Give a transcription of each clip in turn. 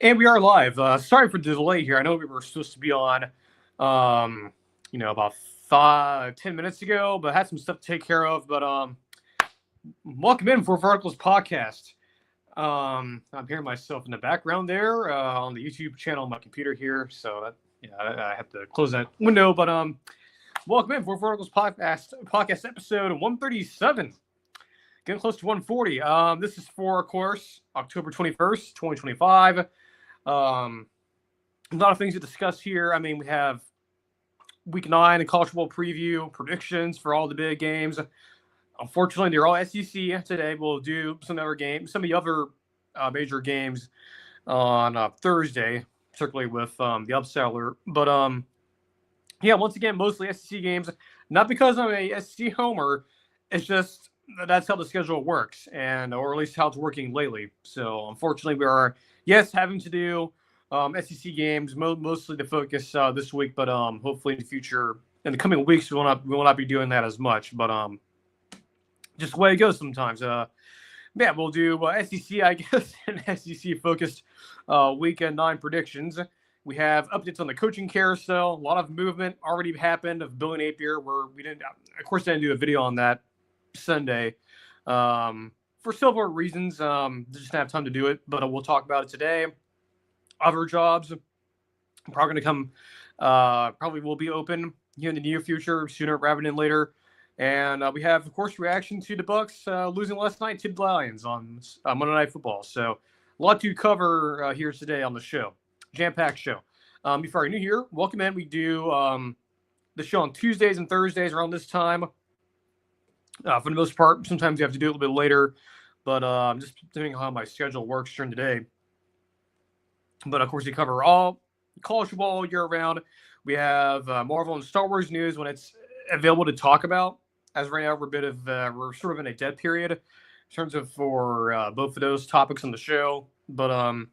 And we are live. Sorry for the delay here. I know we were supposed to be on, about 10 minutes ago, but had some stuff to take care of. But welcome in for Verticals Podcast. I'm hearing myself in the background there on the YouTube channel on my computer here, so I have to close that window. But welcome in for Verticals Podcast episode 137. Getting close to 140. This is for, of course, October 21st, 2025. A lot of things to discuss here. I mean, we have Week 9 and college football preview, predictions for all the big games. Unfortunately, they're all SEC today. We'll do some other games, some of the other major games on Thursday, particularly with the upset alert. But, once again, mostly SEC games. Not because I'm a SEC homer. It's just that's how the schedule works, or at least how it's working lately. So, unfortunately, we are, having to do SEC games, mostly the focus this week, but hopefully in the future, in the coming weeks, we will not be doing that as much. But just the way it goes sometimes. We'll do SEC, I guess, and SEC focused Week 9 predictions. We have updates on the coaching carousel. A lot of movement already happened of Billy Napier, where we didn't do a video on that Sunday for several reasons. Just didn't have time to do it, but we'll talk about it today. Other jobs probably going to come, probably will be open here in the near future, sooner rather than later. And we have, of course, reaction to the Bucs losing last night to the Lions on Monday Night Football. So a lot to cover here today on the show. Jam-packed show. Before you're new here, welcome in. We do the show on Tuesdays and Thursdays around this time. For the most part, sometimes you have to do it a little bit later, but just depending on how my schedule works during the day. But, of course, we cover all college football year round. We have Marvel and Star Wars news when it's available to talk about. As right now, we're sort of in a dead period in terms of for both of those topics on the show. But, for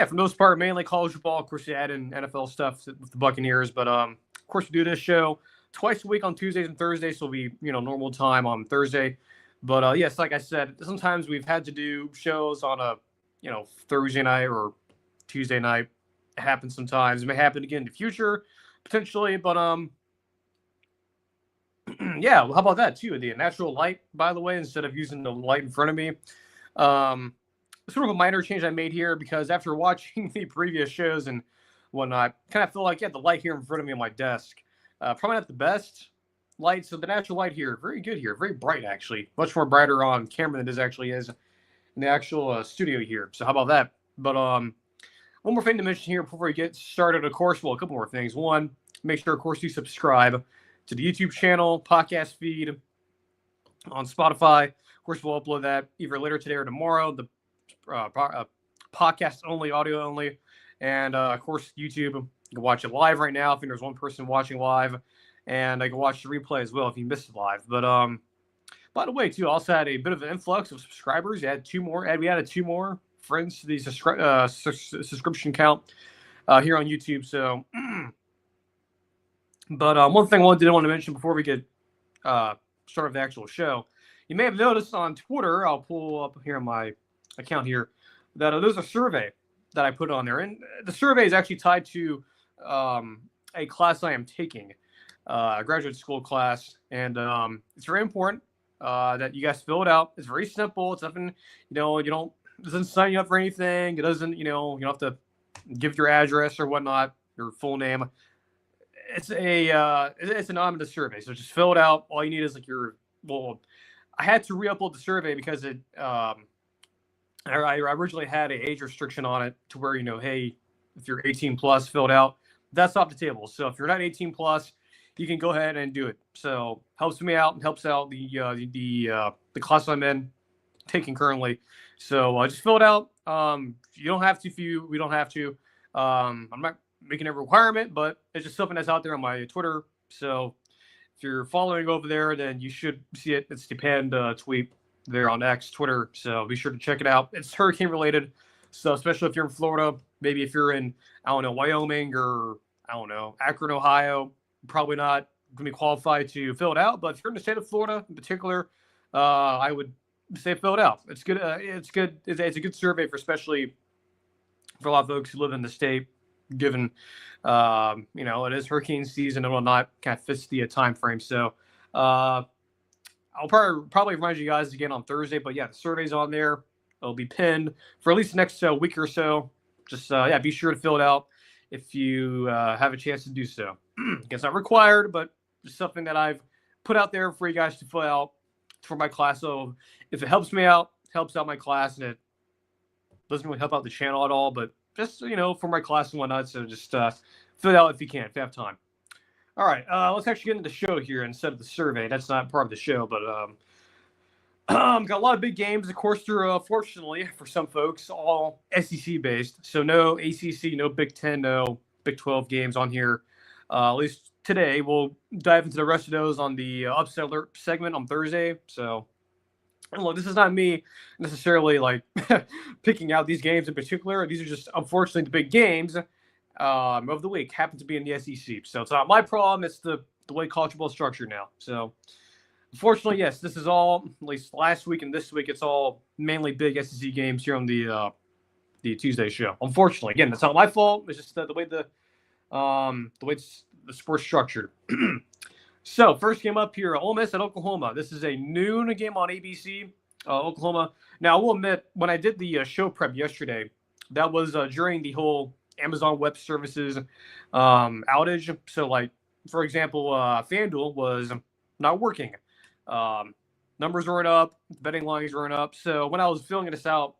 the most part, mainly college football. Of course, you add in NFL stuff with the Buccaneers. But, of course, we do this show twice a week on Tuesdays and Thursdays, so it'll be, normal time on Thursday. But, yes, like I said, sometimes we've had to do shows on a, Thursday night or Tuesday night. It happens sometimes. It may happen again in the future, potentially. But, how about that, too? The natural light, by the way, instead of using the light in front of me. Sort of a minor change I made here because after watching the previous shows and whatnot, I kind of feel like, the light here in front of me on my desk. Probably not the best light, so the natural light here, very good here, very bright actually, much more brighter on camera than it actually is in the actual studio here. So how about that? But one more thing to mention here before we get started, of course, a couple more things. One, make sure, of course, you subscribe to the YouTube channel, podcast feed on Spotify. Of course, we'll upload that either later today or tomorrow. The podcast only, audio only, and of course, YouTube. You can watch it live right now. I think there's one person watching live, and I can watch the replay as well if you missed it live. But by the way, too, I also had a bit of an influx of subscribers. We added two more friends to the subscription count here on YouTube. So, but one thing I did want to mention before we get started the actual show, you may have noticed on Twitter, I'll pull up here on my account here, that there's a survey that I put on there, and the survey is actually tied to a class I am taking, a graduate school class, and it's very important that you guys fill it out. It's very simple. It's nothing, it doesn't sign you up for anything. It doesn't, you don't have to give your address or whatnot, your full name. It's it's an anonymous survey, so just fill it out. All you need is I had to re-upload the survey because I originally had an age restriction on it to where, hey, if you're 18 plus, filled out. That's off the table. So if you're not 18 plus, you can go ahead and do it. So helps me out and helps out the class I'm in, taking currently. So just fill it out. You don't have to we don't have to. I'm not making a requirement, but it's just something that's out there on my Twitter. So if you're following over there, then you should see it. It's the pinned tweet there on X, Twitter. So be sure to check it out. It's hurricane related. So especially if you're in Florida, maybe if you're in, Wyoming or, Akron, Ohio, probably not going to be qualified to fill it out. But if you're in the state of Florida in particular, I would say fill it out. It's good. It's good. It's a good survey for especially for a lot of folks who live in the state, given it is hurricane season and whatnot, kind of fits the time frame. So I'll probably remind you guys again on Thursday, but yeah, the survey's on there. It'll be pinned for at least the next week or so. Just be sure to fill it out if you have a chance to do so. It's not required, but just something that I've put out there for you guys to fill out for my class. So if it helps me out, helps out my class, and it doesn't really help out the channel at all, but just for my class and whatnot. So just fill it out if you can, if you have time. All right, let's actually get into the show here instead of the survey. That's not part of the show, but got a lot of big games. Of course, they're fortunately for some folks all SEC based. So no ACC, no Big Ten, no Big 12 games on here. At least today, we'll dive into the rest of those on the upset alert segment on Thursday. So, and look, this is not me necessarily like picking out these games in particular. These are just unfortunately the big games of the week happen to be in the SEC. So it's not my problem. It's the way college football is structured now. So unfortunately, yes, this is all, at least last week and this week, it's all mainly big SEC games here on the Tuesday show. Unfortunately, again, that's not my fault. It's just the way the sport's structured. So first game up here, Ole Miss at Oklahoma. This is a noon game on ABC, Oklahoma. Now, I will admit, when I did the show prep yesterday, that was during the whole Amazon Web Services outage. So, like, for example, FanDuel was not working. Numbers weren't up. Betting lines weren't up. So when I was filling this out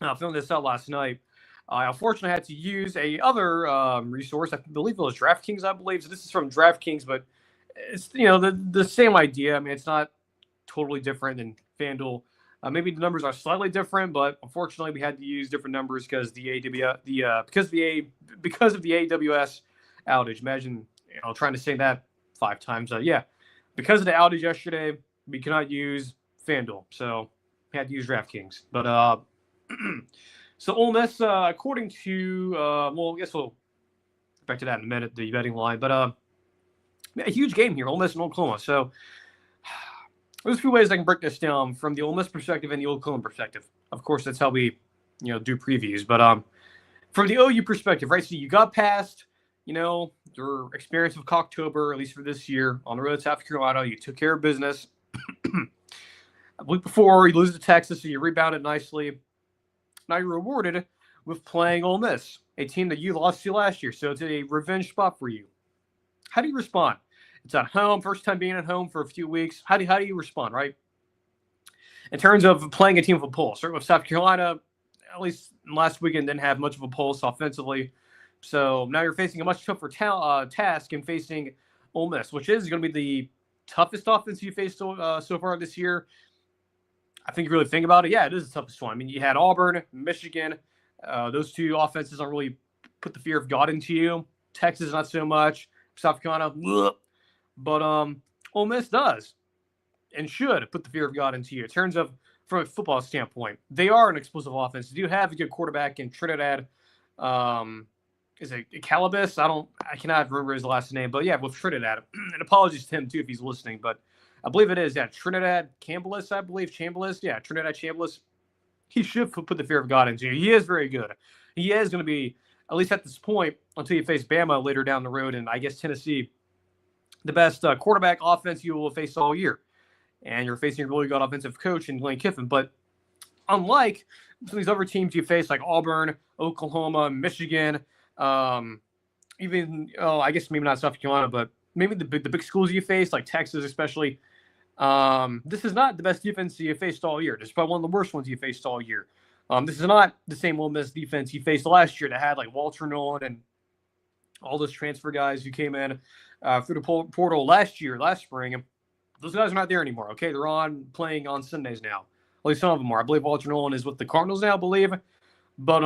last night, I unfortunately had to use a other resource. I believe it was DraftKings, I believe. So this is from DraftKings, but it's the same idea. I mean, it's not totally different than FanDuel. Maybe the numbers are slightly different, but unfortunately, we had to use different numbers because of the AWS outage. Imagine trying to say that 5 times. Because of the outage yesterday, we cannot use FanDuel, so we had to use DraftKings. But so Ole Miss, according to I guess we'll get back to that in a minute, the betting line. But a huge game here, Ole Miss and Oklahoma. So there's a few ways I can break this down from the Ole Miss perspective and the Oklahoma perspective. Of course, that's how we, do previews. But from the OU perspective, right? So you got past, your experience with Cocktober, at least for this year, on the road to South Carolina. You took care of business. A week before, you lose to Texas, so you rebounded nicely. Now you're rewarded with playing Ole Miss, a team that you lost to last year. So it's a revenge spot for you. How do you respond? It's at home, first time being at home for a few weeks. How do you respond, right? In terms of playing a team with a pulse, certainly with South Carolina, at least last weekend, didn't have much of a pulse offensively. So now you're facing a much tougher task in facing Ole Miss, which is going to be the toughest offense you faced so far this year. I think if you really think about it, it is the toughest one. I mean, you had Auburn, Michigan. Those two offenses don't really put the fear of God into you. Texas, not so much. South Carolina, but Ole Miss does and should put the fear of God into you. In terms of, from a football standpoint, they are an explosive offense. They do have a good quarterback in Trinidad. Is it Calabas? I cannot remember his last name, but with Trinidad. And apologies to him too if he's listening, but I believe it is. Trinidad Chambliss, I believe. Chambliss. Trinidad Chambliss. He should put the fear of God into you. He is very good. He is going to be, at least at this point, until you face Bama later down the road, and I guess Tennessee, the best quarterback offense you will face all year. And you're facing a really good offensive coach in Lane Kiffin. But unlike some of these other teams you face, like Auburn, Oklahoma, Michigan, even, I guess maybe not South Carolina, but maybe the big schools you face, like Texas especially, this is not the best defense you faced all year. This is probably one of the worst ones you faced all year. This is not the same Ole Miss defense you faced last year that had like Walter Nolan and all those transfer guys who came in through the portal last spring. Those guys are not there anymore, okay? They're playing on Sundays now. At least some of them are. I believe Walter Nolan is with the Cardinals now, I believe. But,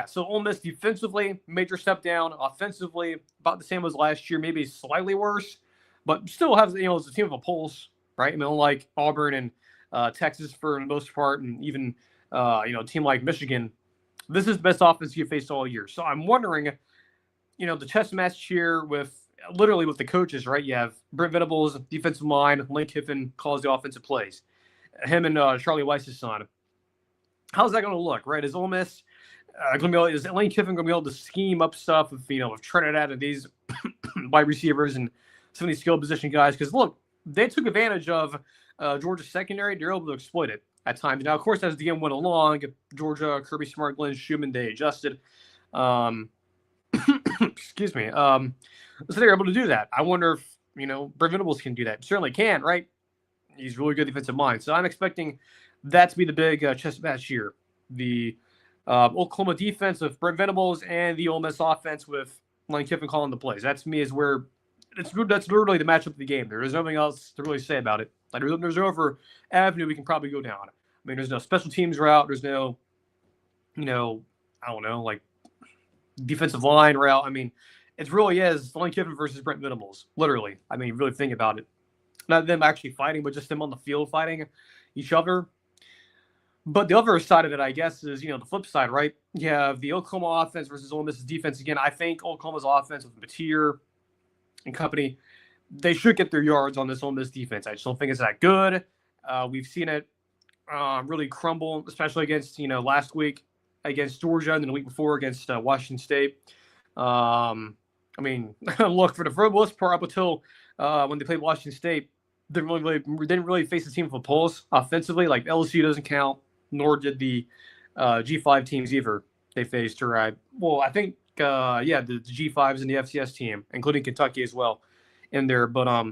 so Ole Miss defensively, major step down. Offensively, about the same as last year, maybe slightly worse. But still has, it's a team of a pulse, right? I mean, unlike Auburn and Texas for the most part, and even, a team like Michigan, this is the best offense you faced all year. So I'm wondering, the chess match here with the coaches, right? You have Brent Venables, defensive line, Lane Kiffin calls the offensive plays. Him and Charlie Weiss's son. How's that going to look, right? Is Ole Miss is Lane Kiffin going to be able to scheme up stuff with Trinidad and these wide receivers and some of these skill position guys? Because look, they took advantage of Georgia's secondary. They're able to exploit it at times. Now, of course, as the game went along, Georgia, Kirby Smart, Glenn Schumann, they adjusted. Excuse me. So they're able to do that. I wonder if Brent Venables can do that. Certainly can, right? He's really good defensive mind. So I'm expecting that to be the big chess match here. The Oklahoma defense with Brent Venables and the Ole Miss offense with Lane Kiffin calling the plays. That to me is where that's literally the matchup of the game. There is nothing else to really say about it. Like there's no other avenue we can probably go down. I mean, there's no special teams route. There's no, I don't know, like defensive line route. I mean, it really is Lane Kiffin versus Brent Venables. Literally. I mean, really think about it. Not them actually fighting, but just them on the field fighting each other. But the other side of it, I guess, is, the flip side, right? You have the Oklahoma offense versus Ole Miss's defense. Again, I think Oklahoma's offense with Napier and company, they should get their yards on this Ole Miss defense. I just don't think it's that good. We've seen it really crumble, especially against, last week against Georgia and then the week before against Washington State. I mean, look, for the most part up until when they played Washington State, they didn't really face a team with a pulse offensively. Like LSU doesn't count, nor did the G5 teams either they faced. Or I think the G5s and the FCS team, including Kentucky as well, in there. But I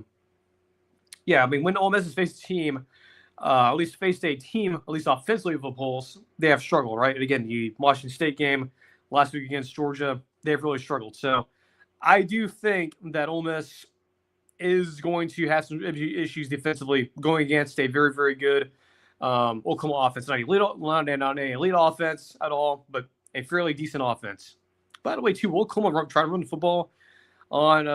mean, when Ole Miss has faced a team, at least offensively with a pulse, they have struggled, right? And again, the Washington State game last week against Georgia, they've really struggled. So I do think that Ole Miss is going to have some issues defensively going against a very, very good Oklahoma offense. Not an elite offense at all, but a fairly decent offense. By the way, too, Oklahoma try to run the football on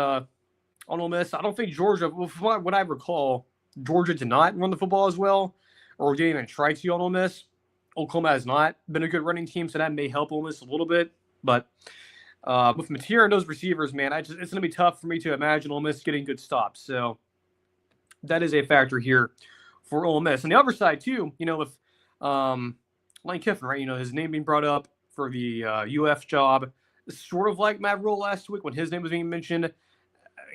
Ole Miss. I don't think Georgia, from what I recall, Georgia did not run the football as well, or didn't even try to on Ole Miss. Oklahoma has not been a good running team, so that may help Ole Miss a little bit. But with Napier and those receivers, man, it's going to be tough for me to imagine Ole Miss getting good stops. So that is a factor here for Ole Miss. On the other side, too, with Lane Kiffin, right? His name being brought up for the UF job, sort of like Matt Rule last week when his name was being mentioned.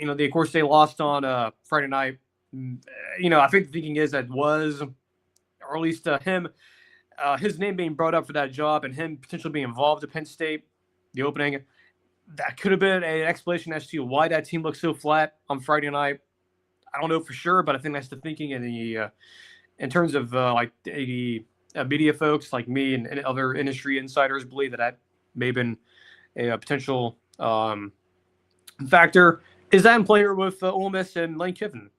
Of course, they lost on Friday night. I think the thinking is that was, or at least him, his name being brought up for that job and him potentially being involved at Penn State, the opening, that could have been an explanation as to why that team looked so flat on Friday night. I don't know for sure, but I think that's the thinking in terms of the media folks like me and other industry insiders believe that may have been a potential factor. Is that in play with Ole Miss and Lane Kiffin?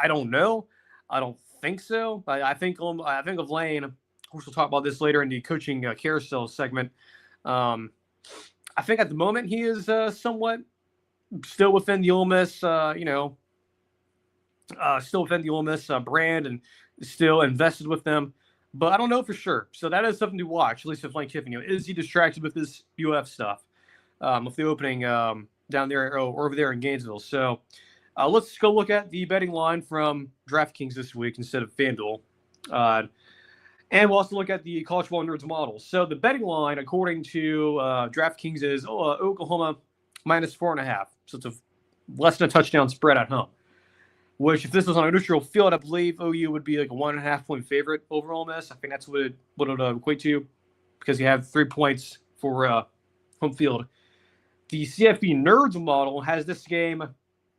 I don't know. I don't think so. I think of Lane. Of course, we'll talk about this later in the coaching carousel segment. I think at the moment he is somewhat still within the Ole Miss, still within the Ole Miss brand and still invested with them. But I don't know for sure. So that is something to watch, at least with Lane Kiffin. Is he distracted with this UF stuff, with the opening down there or over there in Gainesville? So let's go look at the betting line from DraftKings this week instead of FanDuel. And we'll also look at the College Football Nerds model. So the betting line, according to DraftKings, is Oklahoma -4.5. So it's less than a touchdown spread at home. Which, if this was on a neutral field, I believe OU would be like a 1.5 point favorite over Ole Miss. I think that's what it would equate to, because you have 3 points for home field. The CFB Nerds model has this game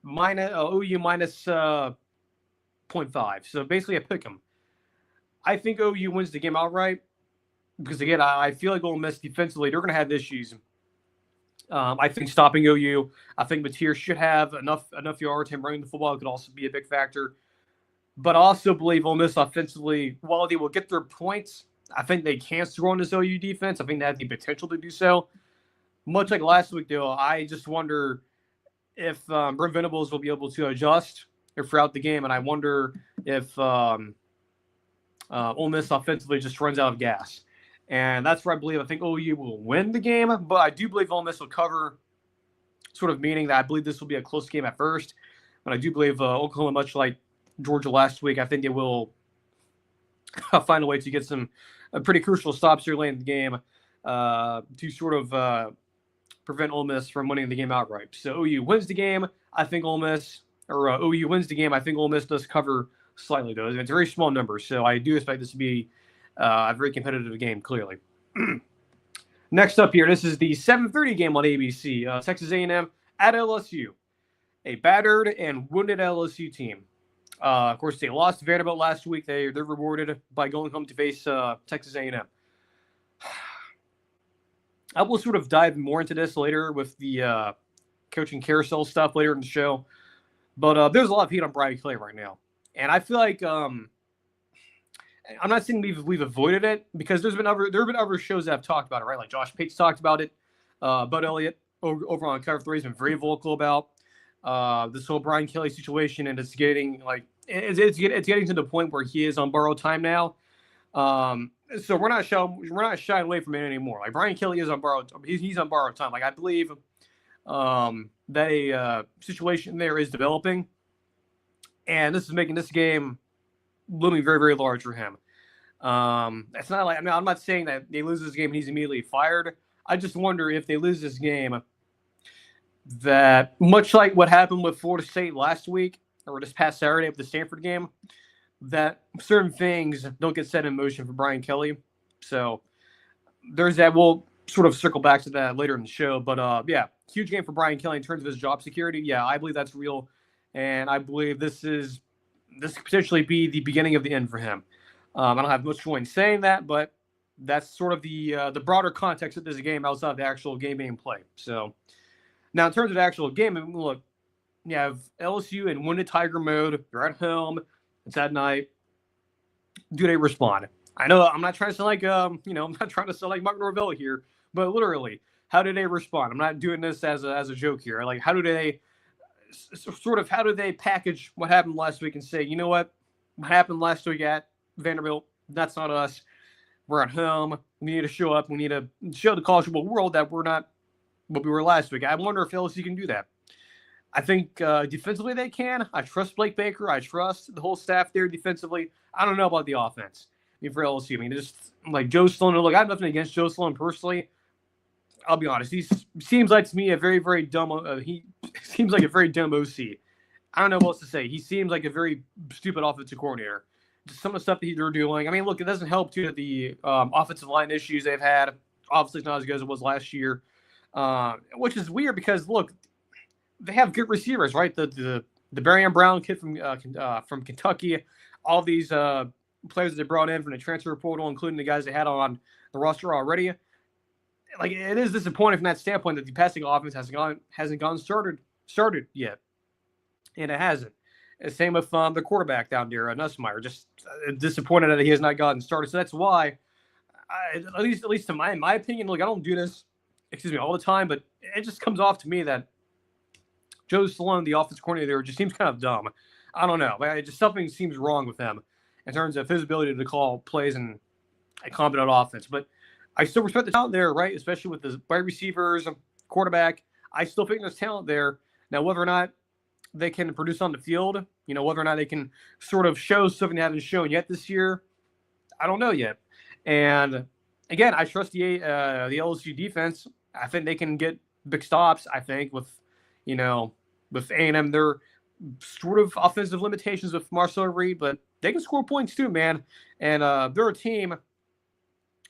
OU -0.5. So basically a pick 'em. I think OU wins the game outright because, again, I feel like Ole Miss defensively, they're going to have issues. I think stopping OU, I think Napier should have enough yards. Him running the football could also be a big factor. But I also believe Ole Miss offensively, while they will get their points, I think they can score on this OU defense. I think they have the potential to do so. Much like last week, though, I just wonder if Brent Venables will be able to adjust throughout the game, and I wonder if Ole Miss offensively just runs out of gas. And that's where I think OU will win the game, but I do believe Ole Miss will cover, sort of meaning that I believe this will be a close game at first. But I do believe Oklahoma, much like Georgia last week, I think they will find a way to get some pretty crucial stops here late in the game. to sort of prevent Ole Miss from winning the game outright. So OU wins the game. I think Ole Miss, or OU wins the game. I think Ole Miss does cover slightly, though. It's a very small number, so I do expect this to be a very competitive game, clearly. Next up here, this is the 7:30 game on ABC. Texas A&M at LSU, a battered and wounded LSU team. Of course, they lost to Vanderbilt last week. They're rewarded by going home to face Texas A&M. I will sort of dive more into this later with the coaching carousel stuff later in the show. But there's a lot of heat on Brian Kelly right now. And I feel like I'm not saying we've avoided it, because there have been other shows that have talked about it, right? Like Josh Pate's talked about it. Bud Elliott over on Cover 3 has been very vocal about this whole Brian Kelly situation, and it's getting it's getting to the point where he is on borrowed time now. So we're not shying away from it anymore. Like Brian Kelly is on borrowed. He's on borrowed time. Like I believe that a situation there is developing, and this is making this game looming very, very large for him. It's not like, I'm not saying that they lose this game and he's immediately fired. I just wonder if they lose this game, that much like what happened with Florida State last week or this past Saturday with the Stanford game, that certain things don't get set in motion for Brian Kelly. So there's that. We'll sort of circle back to that later in the show. But yeah, huge game for Brian Kelly in terms of his job security. Yeah, I believe that's real. And I believe this could potentially be the beginning of the end for him. I don't have much point in saying that, but that's sort of the broader context of this game outside of the actual game being played. So now in terms of the actual game, look, you have LSU in wounded Tiger mode. You're at home. It's at night. Do they respond? I know I'm not trying to sound like I'm not trying to sound like Mike Norvell here, but literally, how do they respond? I'm not doing this as a joke here. Like, how do they package what happened last week and say, you know what happened last week at Vanderbilt? That's not us. We're at home. We need to show up. We need to show the college football world that we're not what we were last week. I wonder if LSU can do that. I think defensively they can. I trust Blake Baker. I trust the whole staff there defensively. I don't know about the offense. For LSU, just like Joe Sloan. Look, I have nothing against Joe Sloan personally. I'll be honest. He seems like to me a very, very dumb. He seems like a very dumb OC. I don't know what else to say. He seems like a very stupid offensive coordinator. Just some of the stuff that they're doing. Look, it doesn't help too that the offensive line issues they've had. Obviously, it's not as good as it was last year, which is weird because look, they have good receivers, right? The Barian Brown kid from Kentucky, all these players that they brought in from the transfer portal, including the guys they had on the roster already. Like, it is disappointing from that standpoint that the passing offense hasn't gone started yet, and it hasn't. And same with the quarterback down there, Nussmeier. Just disappointed that he has not gotten started. So that's why, at least to my opinion, look, I don't do this, all the time, but it just comes off to me that Joe Sloan, the offensive coordinator, just seems kind of dumb. I don't know. Something seems wrong with him in terms of his ability to call plays and a competent offense. But I still respect the talent there, right? Especially with the wide receivers, quarterback. I still think there's talent there. Now, whether or not they can produce on the field, whether or not they can sort of show something they haven't shown yet this year, I don't know yet. And again, I trust the LSU defense. I think they can get big stops. I think with A&M, they're sort of offensive limitations with Marcel Reed, but they can score points too, man. And they're a team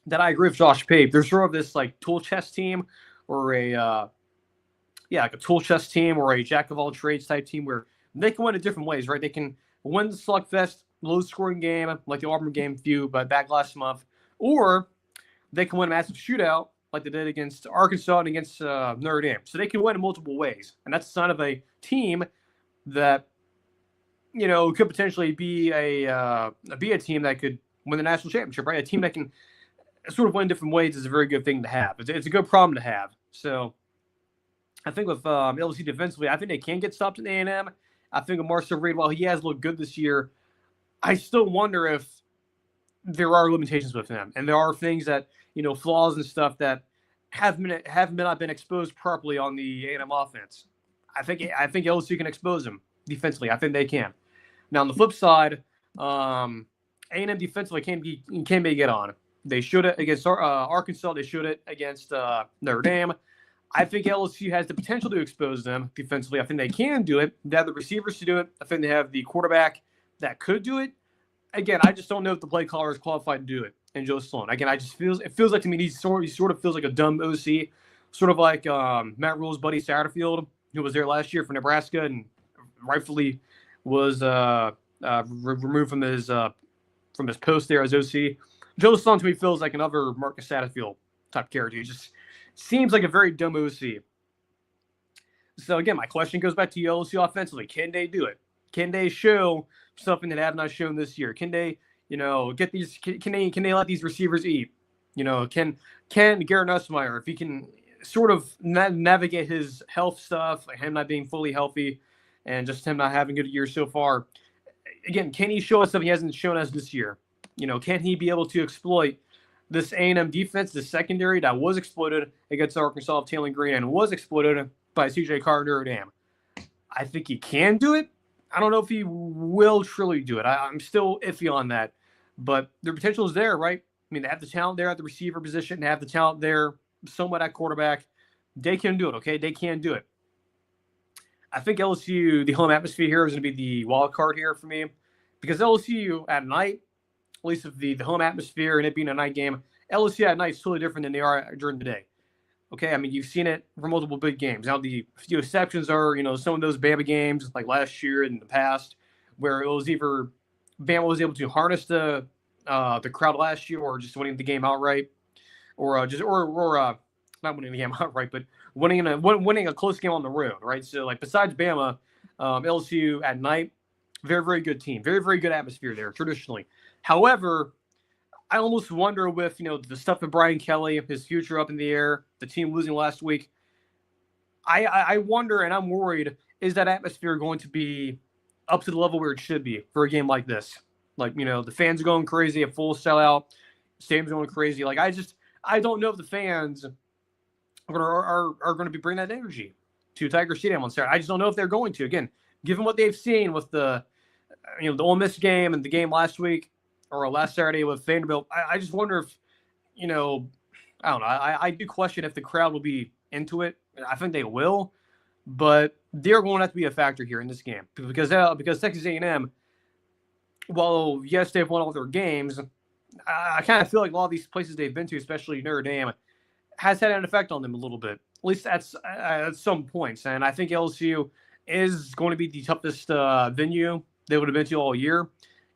that I agree with Josh Pate. They're sort of this like tool chest team, or like a tool chest team, or a jack of all trades type team where they can win in different ways, right? They can win the slugfest, low scoring game like the Auburn game back last month, or they can win a massive shootout like they did against Arkansas and against Notre Dame. So they can win in multiple ways, and that's a sign of a team that could potentially be a team that could win the national championship, right? A team that can sort of win different ways is a very good thing to have. It's a good problem to have. So I think with LSU defensively, I think they can get stopped in A&M. I think with Marcel Reed, while he has looked good this year, I still wonder if there are limitations with him, and there are things that flaws and stuff that have not been exposed properly on the A&M offense. I think LSU can expose him defensively. I think they can. Now on the flip side, A&M defensively can be get on. They showed it against Arkansas. They showed it against Notre Dame. I think LSU has the potential to expose them defensively. I think they can do it. They have the receivers to do it. I think they have the quarterback that could do it. Again, I just don't know if the play caller is qualified to do it. And Joe Sloan. Again, it feels like to me he sort of feels like a dumb OC, sort of like Matt Rule's buddy Satterfield, who was there last year for Nebraska and rightfully was removed from his post there as OC. Joe Sloan to me feels like another Marcus Satterfield type character. He just seems like a very dumb OC. So again, my question goes back to LSU offensively. Can they do it? Can they show something that they have not shown this year? Can they, get these? Can they let these receivers eat? Can Garrett Nussmeier, if he can sort of navigate his health stuff, like him not being fully healthy, and just him not having a good year so far. Again, can he show us something he hasn't shown us this year? Can he be able to exploit this A&M defense, the secondary that was exploited against Arkansas of Taylor Green and was exploited by C.J. Carter Notre Dame? I think he can do it. I don't know if he will truly do it. I'm still iffy on that. But their potential is there, right? I mean, they have the talent there at the receiver position. They have the talent there somewhat at quarterback. They can do it, okay? They can do it. I think LSU, the home atmosphere here is going to be the wild card here for me. Because LSU at night, at least of the home atmosphere and it being a night game, LSU at night is totally different than they are during the day. Okay, I mean, you've seen it for multiple big games. Now, the few exceptions are, some of those Bama games, like last year and in the past, where it was either Bama was able to harness the crowd last year or just winning the game outright, or not winning the game outright, but winning a close game on the road, right? So, like, besides Bama, LSU at night, very, very good team. Very, very good atmosphere there, traditionally. However, I almost wonder with, the stuff with Brian Kelly, his future up in the air, the team losing last week. I wonder, and I'm worried, is that atmosphere going to be up to the level where it should be for a game like this? Like, the fans are going crazy, a full sellout, stadium's going crazy. Like, I don't know if the fans are going to be bringing that energy to Tiger Stadium on Saturday. I just don't know if they're going to. Again, given what they've seen with the Ole Miss game and the game last week, or last Saturday with Vanderbilt, I just wonder if, I don't know. I do question if the crowd will be into it. I think they will, but they're going to have to be a factor here in this game because Texas A&M, well, yes, they've won all their games. I kind of feel like a lot of these places they've been to, especially Notre Dame, has had an effect on them a little bit, at least at some points. And I think LSU is going to be the toughest venue they would have been to all year.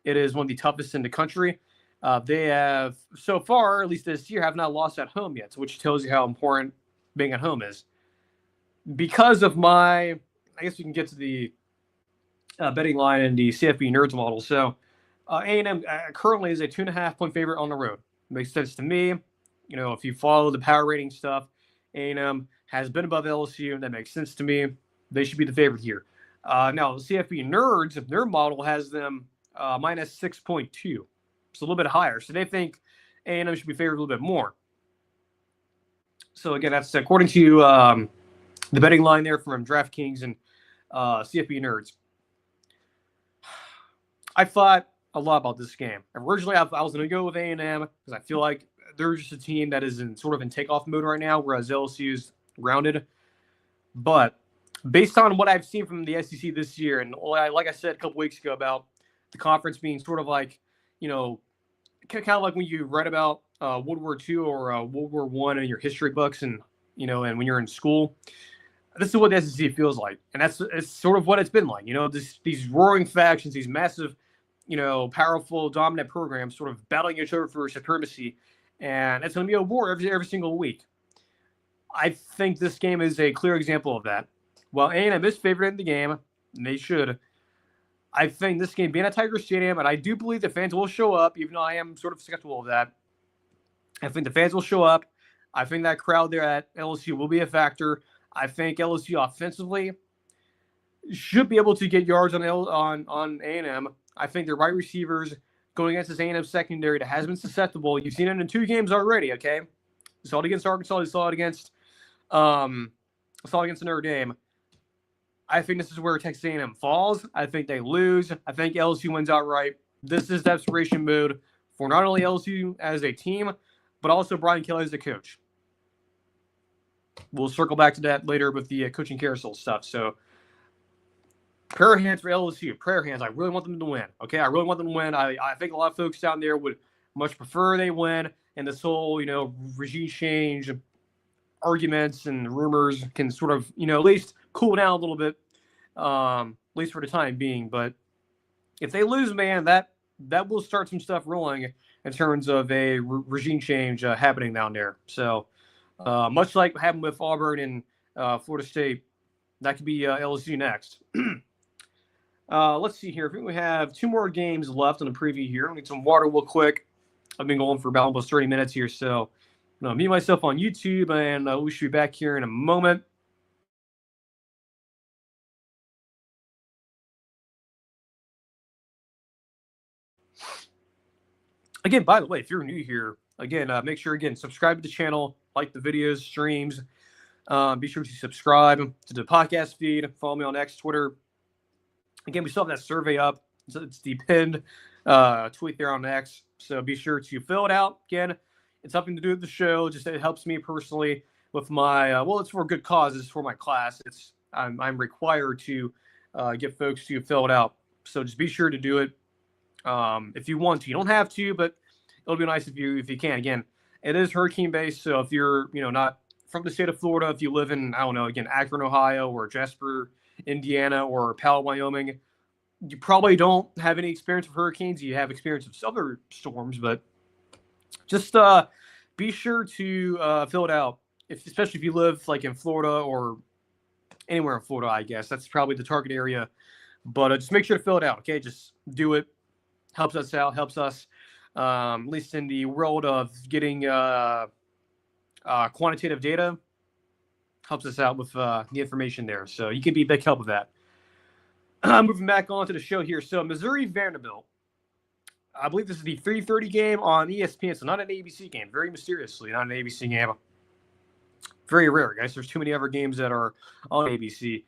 It is one of the toughest in the country. They have, so far, at least this year, have not lost at home yet, which tells you how important being at home is. Because of I guess we can get to the betting line and the CFB Nerds model. So A&M currently is a 2.5-point favorite on the road. Makes sense to me. If you follow the power rating stuff, A&M has been above LSU. That makes sense to me. They should be the favorite here. Now, CFB Nerds, their model has them minus 6.2. It's a little bit higher. So they think A&M should be favored a little bit more. So again, that's according to the betting line there from DraftKings and CFB Nerds. I thought a lot about this game. Originally, I was going to go with A&M because I feel like they're just a team that is in takeoff mode right now, whereas LSU is grounded. But based on what I've seen from the SEC this year, and like I said a couple weeks ago about the conference being sort of like, kind of like when you read about World War II or World War I in your history books, and and when you're in school, this is what the SEC feels like, and it's sort of what it's been like. These roaring factions, these massive, powerful, dominant programs, sort of battling each other for supremacy, and it's going to be a war every single week. I think this game is a clear example of that. While A&M is favored in the game, and they should, I think this game being at Tiger Stadium, and I do believe the fans will show up, even though I am sort of skeptical of that. I think the fans will show up. I think that crowd there at LSU will be a factor. I think LSU offensively should be able to get yards on A&M. I think the right receivers going against this A&M secondary that has been susceptible. You've seen it in 2 games already, okay? You saw it against Arkansas. You saw it against Notre Dame. I think this is where Texas A&M falls. I think they lose. I think LSU wins outright. This is desperation mode for not only LSU as a team, but also Brian Kelly as a coach. We'll circle back to that later with the coaching carousel stuff. So, prayer hands for LSU. Prayer hands. I really want them to win. Okay, I really want them to win. I think a lot of folks down there would much prefer they win, and this whole regime change arguments and rumors can sort of at least cool down a little bit, at least for the time being. But if they lose, man, that will start some stuff rolling in terms of a regime change happening down there. So much like what happened with Auburn and Florida State, that could be LSU next. Let's see here. I think we have 2 more games left in the preview here. I'll need some water real quick. I've been going for about almost 30 minutes here, so me and myself on YouTube, and we should be back here in a moment. Again, by the way, if you're new here, again, make sure, subscribe to the channel, like the videos, streams. Be sure to subscribe to the podcast feed. Follow me on X, Twitter. Again, we still have that survey up. It's the pinned tweet there on X. So be sure to fill it out. Again, it's nothing to do with the show. Just it helps me personally with my it's for good cause. It's for my class. I'm required to get folks to fill it out. So just be sure to do it if you want to. You don't have to, but it'll be nice if you can. Again, it is hurricane based. So if you're not from the state of Florida, if you live in Akron, Ohio, or Jasper, Indiana, or Powell, Wyoming, you probably don't have any experience with hurricanes. You have experience with other storms, but just be sure to fill it out, especially if you live like in Florida or anywhere in Florida, I guess. That's probably the target area. But just make sure to fill it out, okay? Just do it. Helps us out, helps us, at least in the world of getting quantitative data, helps us out with the information there. So you can be a big help with that. Moving back on to the show here. So Missouri Vanderbilt. I believe this is the 3:30 game on ESPN. So not an ABC game. Very mysteriously, not an ABC game. Very rare, guys. There's too many other games that are on ABC.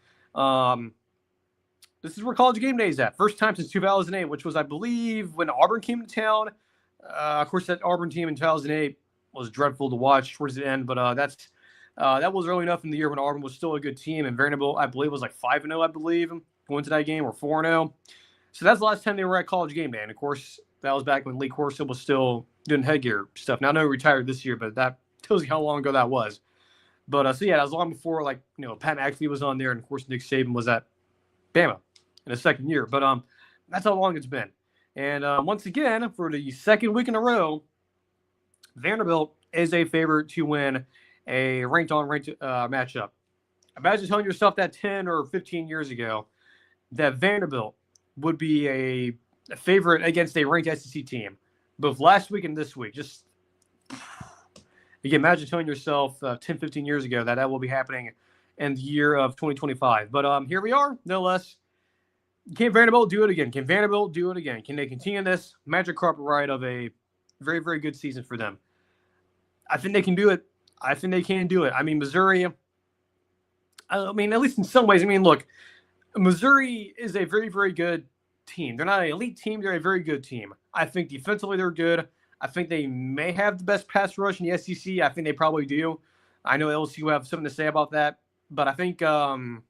This is where College Game Day is at. First time since 2008, which was, I believe, when Auburn came to town. Of course, that Auburn team in 2008 was dreadful to watch towards the end. But that was early enough in the year when Auburn was still a good team. And Vanderbilt, I believe, was like 5-0, I believe, going to that game, or 4-0. So that's the last time they were at College Game Day. And, of course, that was back when Lee Corso was still doing headgear stuff. Now, I know he retired this year, but that tells you how long ago that was. But, so, yeah, that was long before, Pat McAfee was on there. And, of course, Nick Saban was at Bama in his second year. But that's how long it's been. And once again, for the second week in a row, Vanderbilt is a favorite to win a ranked-on-ranked matchup. Imagine telling yourself that 10 or 15 years ago that Vanderbilt would be a favorite against a ranked SEC team, both last week and this week. Just you can imagine telling yourself 10, 15 years ago that will be happening in the year of 2025. But here we are, no less. Can Vanderbilt do it again? Can Vanderbilt do it again? Can they continue this magic carpet ride of a very, very good season for them? I think they can do it. I think they can do it. I mean, Missouri, at least in some ways, look, Missouri is a very, very good team. They're not an elite team. They're a very good team. I think defensively they're good. I think they may have the best pass rush in the SEC. I think they probably do. I know LSU have something to say about that. But I think, I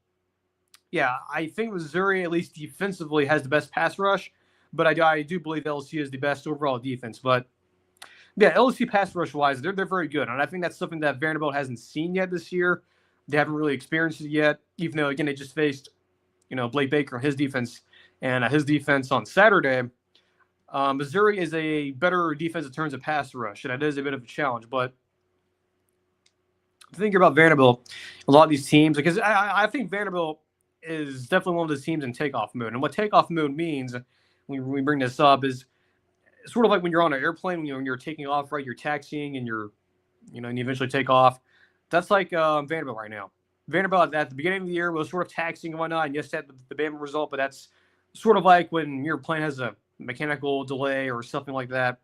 think Missouri, at least defensively, has the best pass rush. But I do believe LSU is the best overall defense. But, yeah, LSU pass rush-wise, they're very good. And I think that's something that Vanderbilt hasn't seen yet this year. They haven't really experienced it yet, even though, again, they just faced, Blake Baker on his defense. And his defense on Saturday, Missouri is a better defense in terms of pass rush. And that is a bit of a challenge. But thinking about Vanderbilt, a lot of these teams, because I think Vanderbilt is definitely one of those teams in takeoff mode. And what takeoff mode means, when we bring this up, is sort of like when you're on an airplane, when you're taking off, right? You're taxiing and and you eventually take off. That's like Vanderbilt right now. Vanderbilt at the beginning of the year was sort of taxiing and whatnot, and yes, had the Bama result, but that's sort of like when your plane has a mechanical delay or something like that.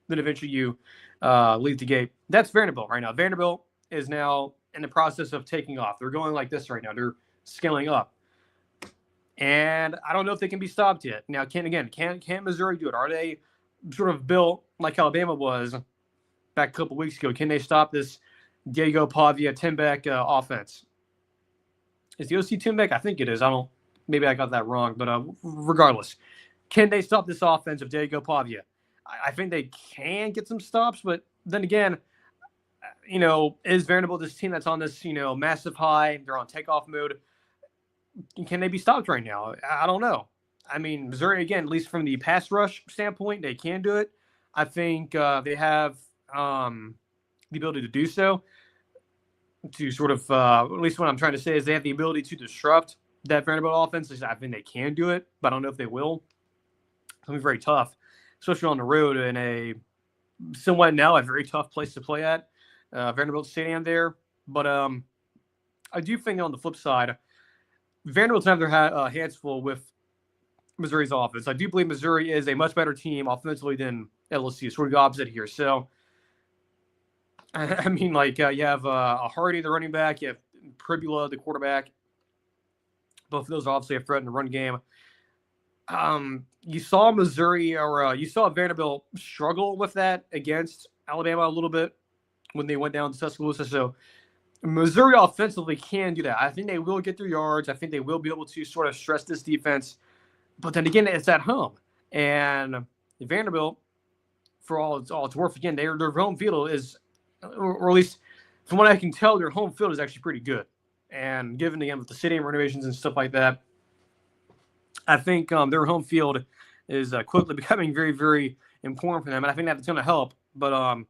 Then eventually you leave the gate. That's Vanderbilt right now. Vanderbilt is now in the process of taking off. They're going like this right now. They're scaling up. And I don't know if they can be stopped yet. Now, can Missouri do it? Are they sort of built like Alabama was back a couple weeks ago? Can they stop this Diego Pavia Timbeck offense? Is the OC Timbeck? I think it is. Maybe I got that wrong, but regardless, can they stop this offense of Diego Pavia? I think they can get some stops, but then again, is Vanderbilt this team that's on this, massive high? They're on takeoff mode. Can they be stopped right now? I don't know. I mean, Missouri, again, at least from the pass rush standpoint, they can do it. I think they have the ability to do so. To sort of, at least what I'm trying to say is they have the ability to disrupt that Vanderbilt offense. I think they can do it, but I don't know if they will. It's going to be very tough, especially on the road in a somewhat now a very tough place to play at, Vanderbilt Stadium there. But I do think on the flip side, Vanderbilt's have their hands full with Missouri's offense. I do believe Missouri is a much better team offensively than LSU. Sort of the opposite here. So, I mean, you have Hardy, the running back. You have Pribula, the quarterback. Both of those obviously have threat in the run game. You saw Missouri or you saw Vanderbilt struggle with that against Alabama a little bit when they went down to Tuscaloosa. So Missouri offensively can do that. I think they will get their yards. I think they will be able to sort of stress this defense. But then again, it's at home. And Vanderbilt, for all it's worth, again, their home field is, or at least from what I can tell, their home field is actually pretty good. And given, again, with the stadium renovations and stuff like that, I think their home field is quickly becoming very, very important for them. And I think that's going to help. But,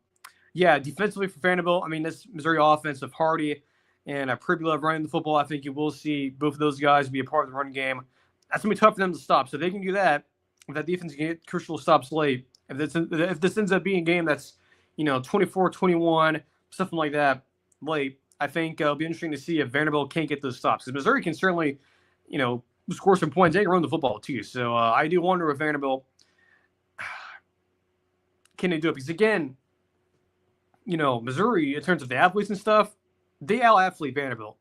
yeah, defensively for Vanderbilt, I mean, this Missouri offense of Hardy and Pribula running the football, I think you will see both of those guys be a part of the run game. That's going to be tough for them to stop. So if they can do that, if that defense can get crucial stops late, if this ends up being a game that's, 24-21, something like that late, I think it'll be interesting to see if Vanderbilt can't get those stops. Because Missouri can certainly, score some points. They can run the football too. So I do wonder if Vanderbilt can they do it? Because again, Missouri, in terms of the athletes and stuff, they out-athlete Vanderbilt.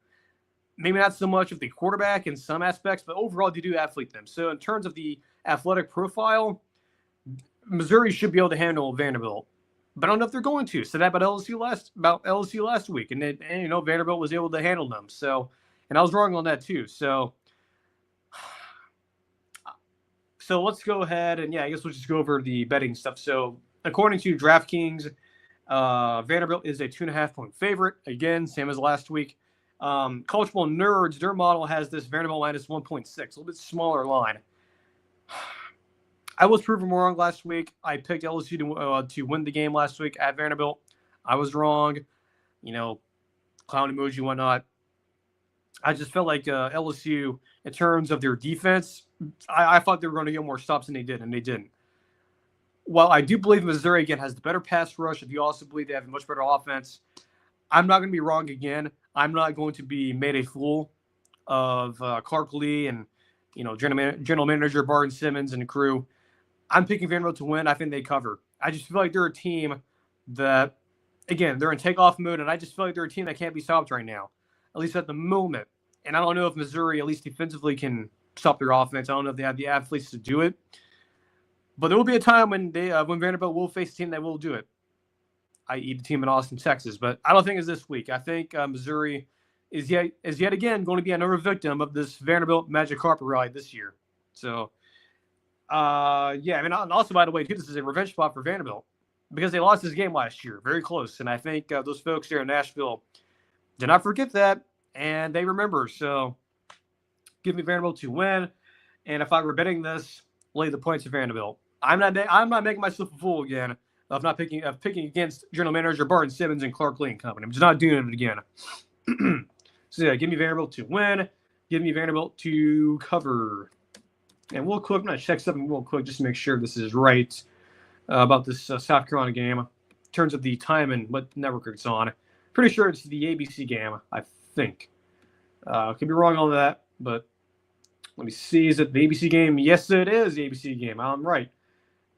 Maybe not so much of the quarterback in some aspects, but overall they do athlete them. So in terms of the athletic profile, Missouri should be able to handle Vanderbilt. But I don't know if they're going to. So that about LSU last week, and Vanderbilt was able to handle them. So, and I was wrong on that too. So let's go ahead and I guess we'll just go over the betting stuff. So according to DraftKings, Vanderbilt is a 2.5-point favorite. Again, same as last week. College Football Nerds, their model has this Vanderbilt minus 1.6, a little bit smaller line. I was proven wrong last week. I picked LSU to win the game last week at Vanderbilt. I was wrong. Clown emoji, whatnot. I just felt like LSU, in terms of their defense, I thought they were going to get more stops than they did, and they didn't. While I do believe Missouri, again, has the better pass rush, if you also believe they have a much better offense, I'm not going to be wrong again. I'm not going to be made a fool of Clark Lee and, general manager Barton Simmons and the crew. I'm picking Vanderbilt to win. I think they cover. I just feel like they're a team that, again, they're in takeoff mode, and I just feel like they're a team that can't be stopped right now, at least at the moment. And I don't know if Missouri, at least defensively, can stop their offense. I don't know if they have the athletes to do it. But there will be a time when when Vanderbilt will face a team that will do it, i.e. the team in Austin, Texas. But I don't think it's this week. I think Missouri is yet again going to be another victim of this Vanderbilt magic carpet ride this year. So, and also, by the way, too, this is a revenge spot for Vanderbilt because they lost this game last year. Very close. And I think those folks there in Nashville did not forget that, and they remember. So give me Vanderbilt to win. And if I were betting this, lay the points to Vanderbilt. I'm not making myself a fool again of picking against general manager Barton Simmons and Clark Lee and company. I'm just not doing it again. So give me Vanderbilt to win. Give me Vanderbilt to cover. And I'm going to check something real quick just to make sure this is right about this South Carolina game in terms of the time and what network it's on. Pretty sure it's the ABC game, I think. Could be wrong on that, but let me see. Is it the ABC game? Yes, it is the ABC game. I'm right.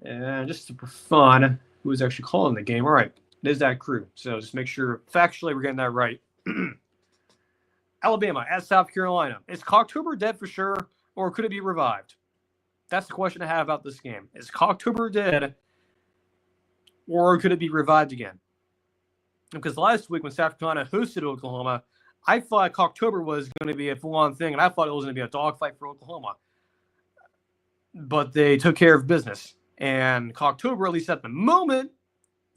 And just for fun, who is actually calling the game? All right. It is that crew. So just make sure factually we're getting that right. Alabama at South Carolina. Is Cocktober dead for sure, or could it be revived? That's the question I have about this game. Is Cocktober dead, or could it be revived again? Because last week when South Carolina hosted Oklahoma, I thought Cocktober was going to be a full-on thing, and I thought it was going to be a dogfight for Oklahoma. But they took care of business. And Cocktober, at least at the moment,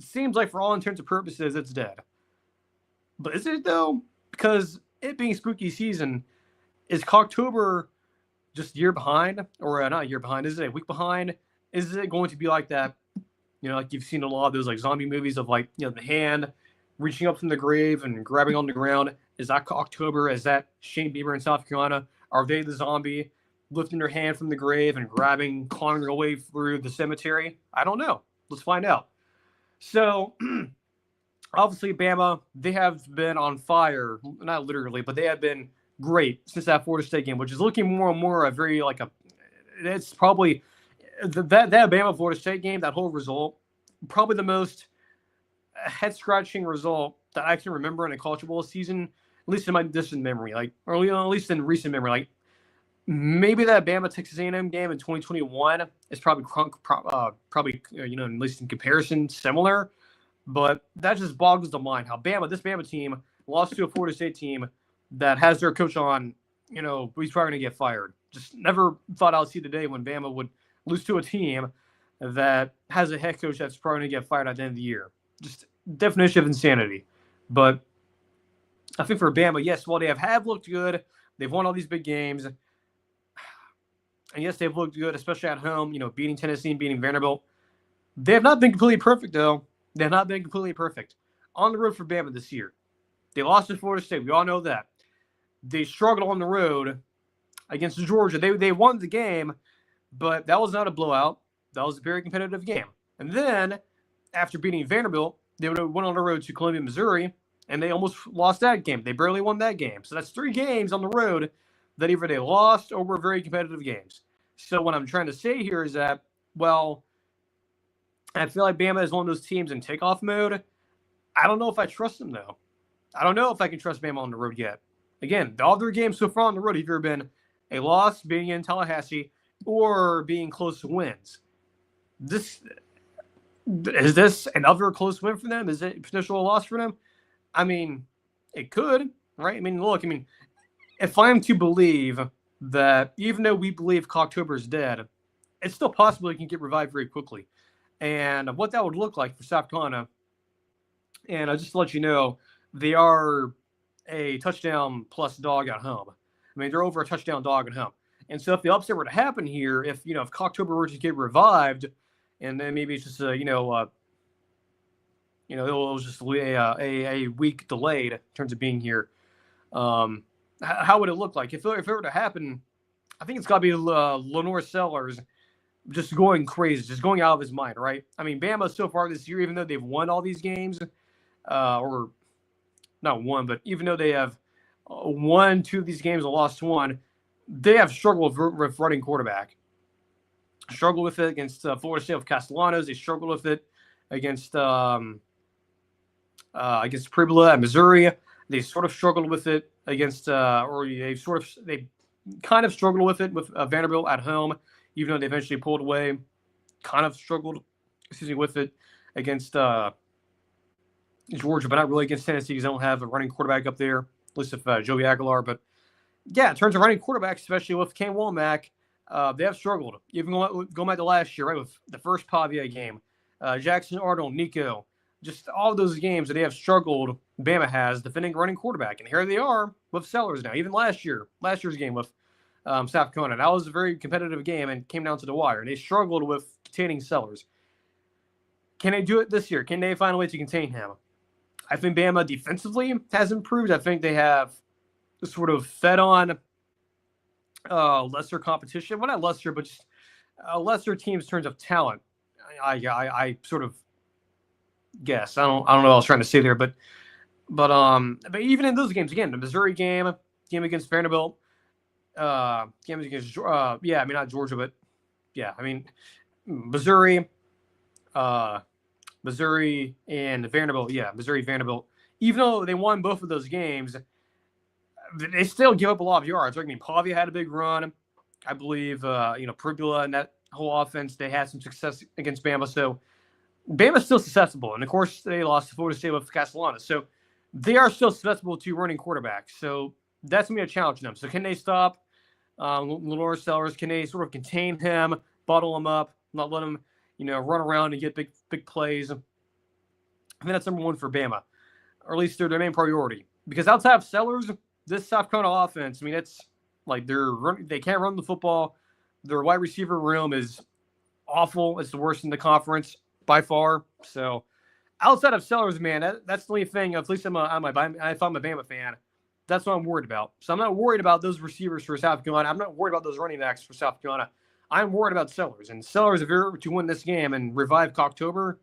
seems like for all intents and purposes, it's dead. But is it, though? Because it being spooky season, is Cocktober just a year behind? Or not a year behind, is it a week behind? Is it going to be like that? Like you've seen a lot of those like zombie movies of like, the hand reaching up from the grave and grabbing on the ground. Is that Cocktober? Is that Shane Bieber in South Carolina? Are they the zombie lifting their hand from the grave and clawing their way through the cemetery? I don't know. Let's find out. So, obviously, Bama, they have been on fire. Not literally, but they have been great since that Florida State game, which is looking more and more it's probably that Bama-Florida State game, that whole result, probably the most head-scratching result that I can remember in a college football season, at least in my distant memory, at least in recent memory. Like, maybe that Bama-Texas A&M game in 2021 is probably at least in comparison, similar. But that just boggles the mind how this Bama team lost to a Florida State team that has their coach on, he's probably going to get fired. Just never thought I'd see the day when Bama would lose to a team that has a head coach that's probably going to get fired at the end of the year. Just definition of insanity. But I think for Bama, yes, while they have looked good, they've won all these big games. And yes, they've looked good, especially at home, beating Tennessee and beating Vanderbilt. They have not been completely perfect, though. They have not been completely perfect. On the road for Bama this year. They lost to Florida State. We all know that. They struggled on the road against Georgia. They won the game, but that was not a blowout. That was a very competitive game. And then, after beating Vanderbilt, they went on the road to Columbia, Missouri, and they almost lost that game. They barely won that game. So that's 3 games on the road that either they lost or were very competitive games. So what I'm trying to say here is that, well, I feel like Bama is one of those teams in takeoff mode. I don't know if I trust them, though. I don't know if I can trust Bama on the road yet. Again, the other games so far on the road have either been a loss, being in Tallahassee, or being close to wins. Is this another close win for them? Is it potential loss for them? I mean, it could, right? I mean, look, if I'm to believe that even though we believe Cocktober is dead, it's still possible it can get revived very quickly. And what that would look like for South Carolina, and just to let you know, they are a touchdown plus dog at home. They're over a touchdown dog at home. And so if the upset were to happen here, if Cocktober were to get revived, and then maybe it's just it was just a week delayed in terms of being here. How would it look like if it were to happen? I think it's got to be Lenore Sellers just going crazy, just going out of his mind, right? Bama so far this year, even though they've won all these games, or not one, but even though they have won 2 of these games and lost 1, they have struggled with running quarterback. Struggled with it against Florida State with Castellanos. They struggled with it against Pribula at Missouri. They sort of struggled with it against, they kind of struggled with it with Vanderbilt at home, even though they eventually pulled away. Kind of struggled, with it against Georgia, but not really against Tennessee because they don't have a running quarterback up there, at least if Joey Aguilar. But yeah, in terms of running quarterbacks, especially with Cam Womack, they have struggled. Even going back to last year, right, with the first Pavia game, Jackson Arnold, Nico, just all of those games that they have struggled, Bama has defending running quarterback. And here they are with Sellers now. Even last year's game with South Carolina, that was a very competitive game and came down to the wire. And they struggled with containing Sellers. Can they do it this year? Can they find a way to contain him? I think Bama defensively has improved. I think they have sort of fed on lesser competition. Well, not lesser, but just lesser teams in terms of talent. I sort of guess. I don't know what I was trying to say there, but even in those games, again, the Missouri game against Vanderbilt, game against not Georgia, but yeah, Missouri and Vanderbilt. Yeah, Missouri, Vanderbilt. Even though they won both of those games, they still give up a lot of yards. Pavia had a big run. I believe, Pribula and that whole offense, they had some success against Bama. So Bama's still susceptible. And, of course, they lost to Florida State with Castellana. So they are still susceptible to running quarterbacks. So that's going to be a challenge to them. So can they stop Lenore Sellers? Can they sort of contain him, bottle him up, not let him, run around and get big plays? I think that's number one for Bama, or at least their main priority. Because outside of Sellers, this South Carolina offense, I mean, it's like they can't run the football. Their wide receiver room is awful. It's the worst in the conference by far. So outside of Sellers, man, that's the only thing. At least if I'm a Bama fan, that's what I'm worried about. So I'm not worried about those receivers for South Carolina. I'm not worried about those running backs for South Carolina. I'm worried about Sellers. And Sellers, if you're to win this game and revive Cocktober,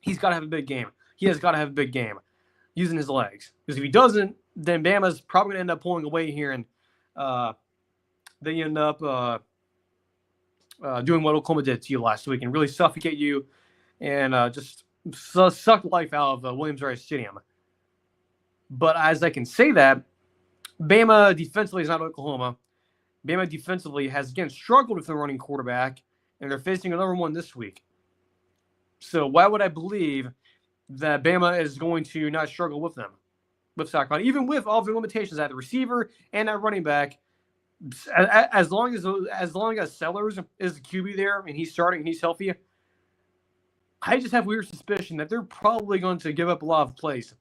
he's got to have a big game. He has got to have a big game using his legs. Because if he doesn't, then Bama's probably going to end up pulling away here, and they end up doing what Oklahoma did to you last week and really suffocate you and just suck life out of Williams-Brice Stadium. But as I can say that, Bama defensively is not Oklahoma. Bama defensively has, again, struggled with the running quarterback, and they're facing another one this week. So why would I believe that Bama is going to not struggle with them, with South Carolina, even with all the limitations at the receiver and at running back? As long as Sellers is the QB there and he's starting and he's healthy, I just have weird suspicion that they're probably going to give up a lot of plays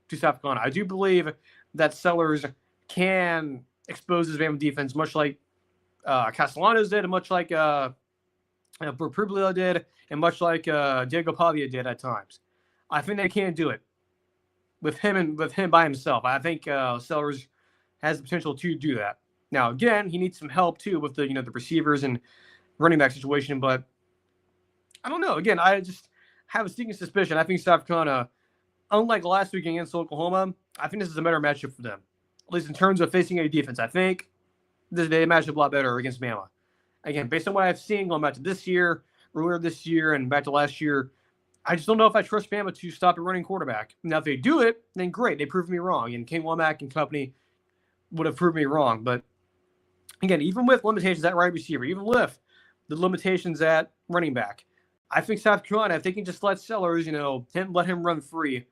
to South Carolina. I do believe that Sellers can expose his Bama defense, much like Castellanos did, and much like Publio did, and much like Diego Pavia did at times. I think they can do it with him by himself. I think Sellers has the potential to do that. Now, again, he needs some help too with the receivers and running back situation. But I don't know. Again, I just have a sneaking suspicion. I think South Carolina, unlike last week against Oklahoma, I think this is a better matchup for them, at least in terms of facing a defense. I think they match up a lot better against Bama. Again, based on what I've seen going back to this year, earlier this year, and back to last year, I just don't know if I trust Bama to stop a running quarterback. Now, if they do it, then great. They proved me wrong. And King Womack and company would have proved me wrong. But, again, even with limitations at wide receiver, even with the limitations at running back, I think South Carolina, if they can just let Sellers, let him run free,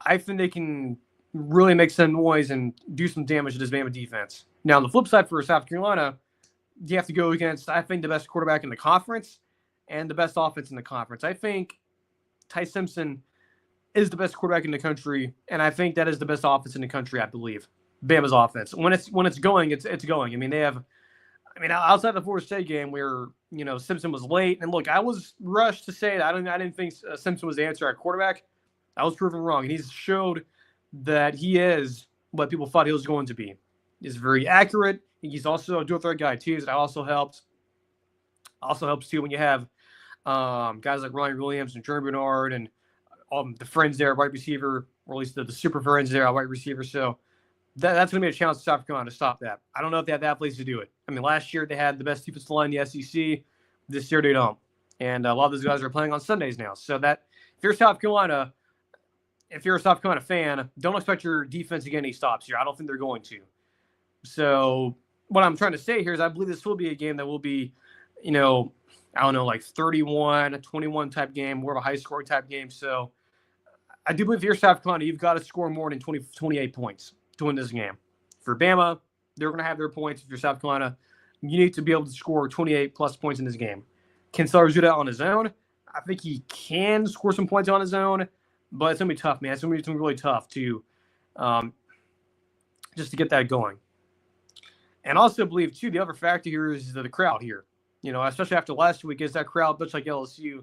I think they can really make some noise and do some damage to this Bama defense. Now, on the flip side for South Carolina, you have to go against, I think, the best quarterback in the conference and the best offense in the conference. I think Ty Simpson is the best quarterback in the country, and I think that is the best offense in the country, I believe. Bama's offense. When it's going, it's going. I mean, outside the Florida State game where, Simpson was late, and look, I was rushed to say that I didn't think Simpson was the answer at quarterback. I was proven wrong, and he's showed that he is what people thought he was going to be. He's very accurate. He's also a dual threat guy too, so that also helps. Also helps too when you have guys like Ryan Williams and Jordan Bernard and the friends there, wide receiver, or at least the super friends there, wide receiver. So that's going to be a challenge to South Carolina to stop that. I don't know if they have the athletes to do it. I mean, last year they had the best defensive line in the SEC. This year they don't. And a lot of those guys are playing on Sundays now. So that if you're a South Carolina fan, don't expect your defense to get any stops here. I don't think they're going to. So what I'm trying to say here is I believe this will be a game that will be, like 31-21 type game, more of a high-scoring type game. So I do believe if you're South Carolina, you've got to score more than 28 points to win this game. For Bama, they're going to have their points. If you're South Carolina, you need to be able to score 28-plus points in this game. Can Sellers do that on his own? I think he can score some points on his own, but it's going to be tough, man. It's going to be really tough to just to get that going. And also believe, too, the other factor here is the crowd here. Especially after last week, is that crowd, much like LSU,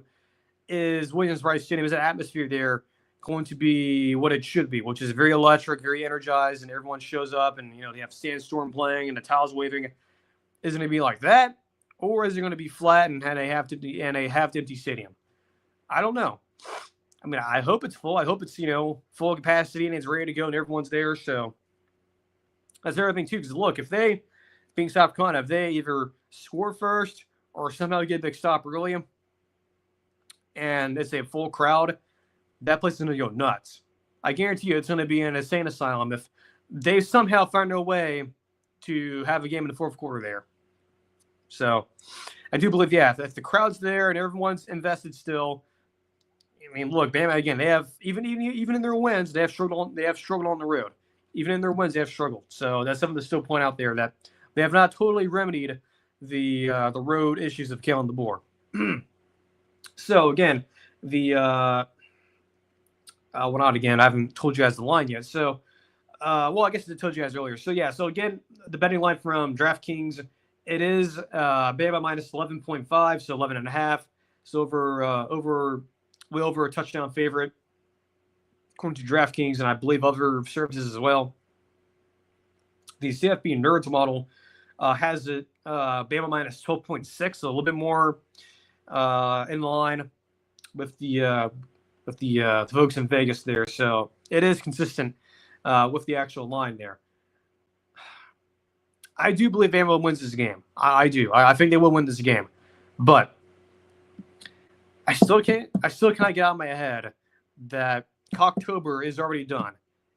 is Williams-Brice Stadium, is that atmosphere there going to be what it should be, which is very electric, very energized, and everyone shows up and, they have Sandstorm playing and the towels waving. Is it going to be like that? Or is it going to be flat and a half-empty stadium? I don't know. I mean, I hope it's full. I hope it's, full capacity and it's ready to go and everyone's there. So that's everything, too. Because, look, being South Carolina, if they either score first or somehow get a big stop early and it's a full crowd, that place is going to go nuts. I guarantee you it's going to be an insane asylum if they somehow find a way to have a game in the fourth quarter there. So I do believe, if the crowd's there and everyone's invested still. I mean, look, Bama again. They have even in their wins, they have struggled. They have struggled on the road. Even in their wins, they have struggled. So that's something to still point out there, that they have not totally remedied the road issues of Kalen DeBoer. So again, the well, not again. I haven't told you guys the line yet. So, I guess I told you guys earlier. So yeah. So again, the betting line from DraftKings, it is Bama minus 11.5, so 11.5. So way over a touchdown favorite, according to DraftKings, and I believe other services as well. The CFB Nerds model has it Bama minus 12.6, so a little bit more in line with the folks in Vegas there. So it is consistent with the actual line there. I do believe Bama wins this game. I do. I think they will win this game, but I still cannot get out of my head that Cocktober is already done.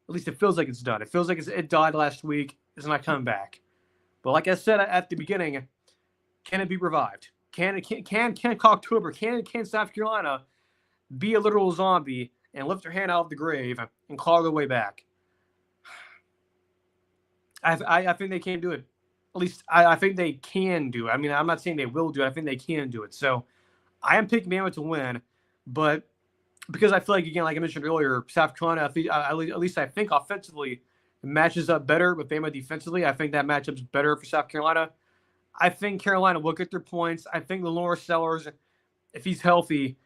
At least it feels like it's done. It feels like it died last week. It's not coming back. But like I said at the beginning, can it be revived? Can Cocktober, can South Carolina be a literal zombie and lift their hand out of the grave and claw their way back? I think they can do it. At least I think they can do it. I mean, I'm not saying they will do it. I think they can do it. So I am picking Bama to win, but because I feel like, again, like I mentioned earlier, South Carolina, at least I think offensively, matches up better with Bama defensively. I think that matchup's better for South Carolina. I think Carolina will get their points. I think Lenore Sellers, if he's healthy,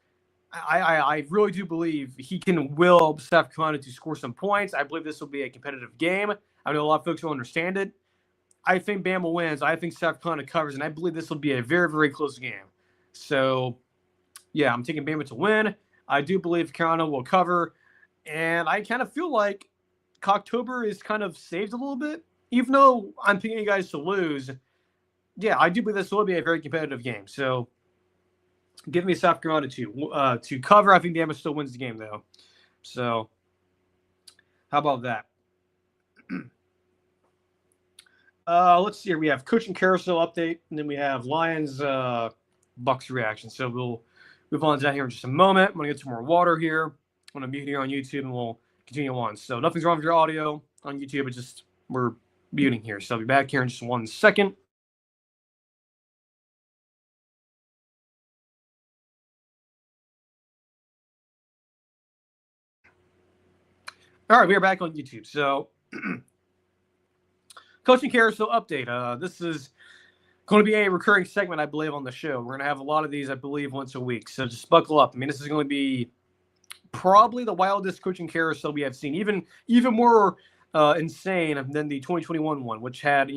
I really do believe he can will South Carolina to score some points. I believe this will be a competitive game. I know a lot of folks will understand it. I think Bama wins. I think South Carolina covers, and I believe this will be a very, very close game. So, yeah, I'm taking Bama to win. I do believe Carolina will cover, and I kind of feel like Cocktober is kind of saved a little bit. Even though I'm picking you guys to lose, yeah, I do believe this will be a very competitive game. So, give me South Carolina to cover. I think Bama still wins the game, though. So, how about that? Let's see here. We have Coaching Carousel update, and then we have Lions Bucs reaction. So we'll move on to that here in just a moment. I'm going to get some more water here. I'm going to mute here on YouTube, and we'll continue on. So nothing's wrong with your audio on YouTube. It's just we're muting here. So I'll be back here in just 1 second. All right, we are back on YouTube. So Coaching Carousel update. This is going to be a recurring segment, I believe, on the show. We're going to have a lot of these, I believe, once a week. So just buckle up. I mean, this is going to be probably the wildest Coaching Carousel we have seen, even more insane than the 2021 one, which had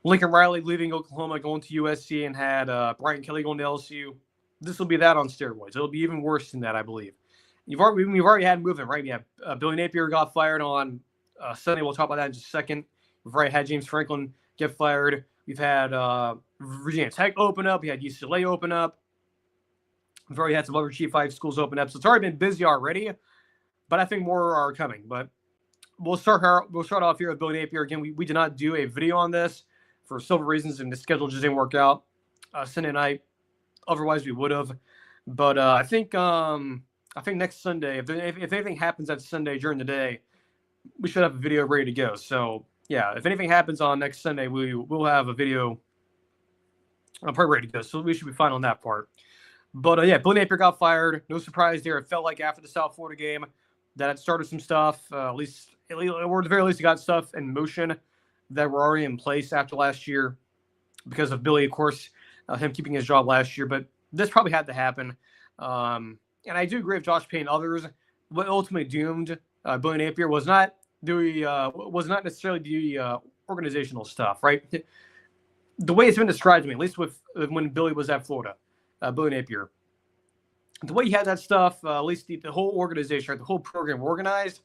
Lincoln Riley leaving Oklahoma, going to USC, and had Brian Kelly going to LSU. This will be that on steroids. It'll be even worse than that, I believe. We've already had movement, right? We have Billy Napier got fired on Sunday. We'll talk about that in just a second. We've already had James Franklin get fired. We've had Virginia Tech open up. We had UCLA open up. We've already had some other G5 schools open up. So it's already been busy already, but I think more are coming. But we'll start off here with Billy Napier. Again, we did not do a video on this for several reasons, and the schedule just didn't work out Sunday night. Otherwise, we would have. But I think next Sunday, if anything happens that Sunday during the day, we should have a video ready to go. So yeah, if anything happens on next Sunday, we will have a video probably ready to go. So we should be fine on that part. But yeah, Billy Napier got fired. No surprise there. It felt like after the South Florida game that it started some stuff. Or at the very least, it got stuff in motion that were already in place after last year because of Billy, of course, him keeping his job last year. But this probably had to happen. And I do agree with Josh Payne and others. What ultimately doomed Billy Napier was not necessarily the organizational stuff, right? The way it's been described to me, at least with when Billy was at Florida, Billy Napier, the way he had that stuff, at least the whole organization, right, the whole program organized,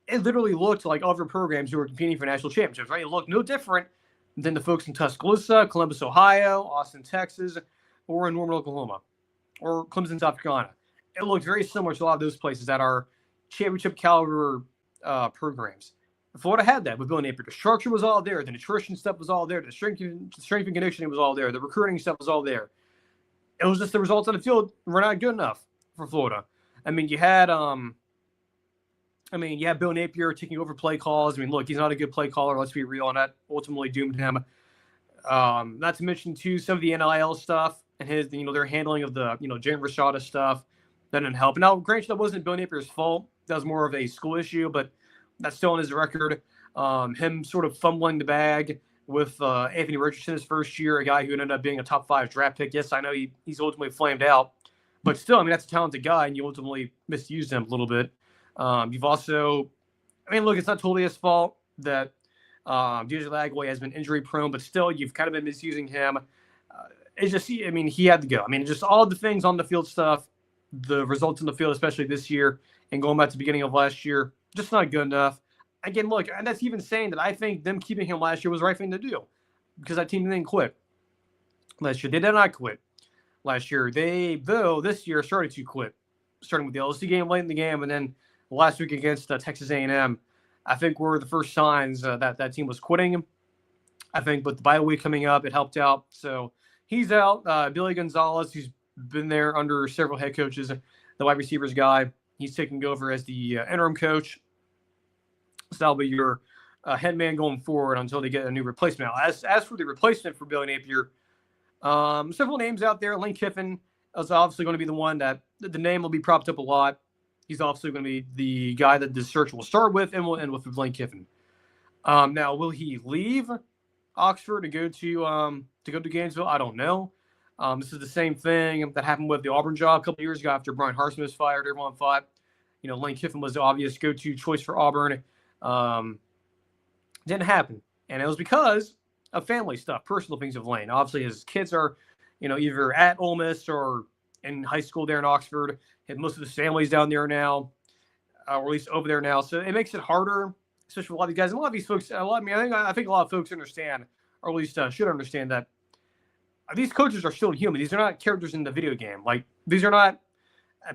it literally looked like other programs who were competing for national championships, right? It looked no different than the folks in Tuscaloosa, Columbus, Ohio, Austin, Texas, or in Norman, Oklahoma, or Clemson, South Carolina. It looked very similar to a lot of those places that are championship caliber programs. Florida had that with Billy Napier. The structure was all there. The nutrition stuff was all there. The strength and conditioning was all there. The recruiting stuff was all there. It was just the results on the field were not good enough for Florida. I mean, you had Bill Napier taking over play calls. I mean, look, he's not a good play caller. Let's be real, and that ultimately doomed him. Not to mention too some of the NIL stuff and his, their handling of the, Jalen Rashada stuff that didn't help. Now, granted, that wasn't Bill Napier's fault. That was more of a school issue, but that's still on his record. Him sort of fumbling the bag with Anthony Richardson his first year, a guy who ended up being a top 5 draft pick. Yes, I know he's ultimately flamed out, but still, I mean, that's a talented guy, and you ultimately misused him a little bit. You've also, look, it's not totally his fault that DJ Lagway has been injury prone, but still, you've kind of been misusing him. It's just, he had to go. Just all the things on the field stuff, the results in the field, especially this year, and going back to the beginning of last year, just not good enough. Again, look, and that's even saying that I think them keeping him last year was the right thing to do because that team didn't quit last year. They did not quit last year. They, though, this year started to quit, starting with the LSU game late in the game, and then last week against Texas A&M, I think were the first signs that team was quitting. I think with the bye week coming up, it helped out. So he's out. Billy Gonzalez, who's been there under several head coaches, the wide receivers guy, he's taking over as the interim coach. So that'll be your head man going forward until they get a new replacement. Now, as for the replacement for Billy Napier, several names out there. Lane Kiffin is obviously going to be the one that the name will be propped up a lot. He's obviously going to be the guy that the search will start with and will end with Lane Kiffin. Now, will he leave Oxford to go to Gainesville? I don't know. This is the same thing that happened with the Auburn job a couple years ago after Brian Harsin was fired. Everyone thought, Lane Kiffin was the obvious go-to choice for Auburn. Didn't happen. And it was because of family stuff, personal things of Lane. Obviously, his kids are, either at Ole Miss or in high school there in Oxford. Most of his family's down there now, or at least over there now. So it makes it harder, especially for a lot of these guys. And a lot of these folks, I think a lot of folks understand, or at least should understand that these coaches are still human. These are not characters in the video game. Like, these are not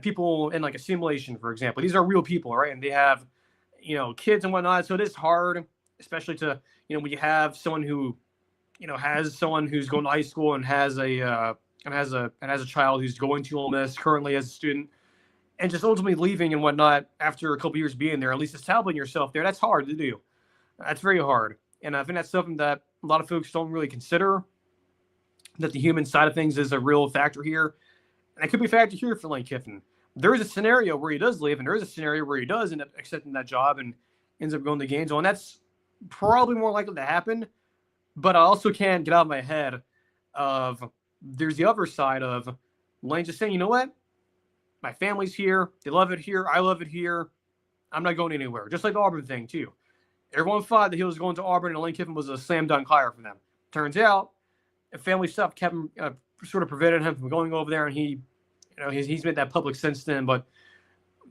people in like a simulation, for example. These are real people, right? And they have, kids and whatnot. So it is hard, especially to, when you have someone who, has someone who's going to high school and has a child who's going to Ole Miss currently as a student, and just ultimately leaving and whatnot after a couple years being there, at least establishing yourself there. That's hard to do. That's very hard. And I think that's something that a lot of folks don't really consider, that the human side of things is a real factor here. And it could be a factor here for Lane Kiffin. There is a scenario where he does leave, and there is a scenario where he does end up accepting that job and ends up going to Gainesville. And that's probably more likely to happen. But I also can't get out of my head of there's the other side of Lane just saying, you know what? My family's here. They love it here. I love it here. I'm not going anywhere. Just like the Auburn thing, too. Everyone thought that he was going to Auburn and Lane Kiffin was a slam dunk hire for them. Turns out, family stuff kept him, sort of prevented him from going over there, and he, he's made that public since then, but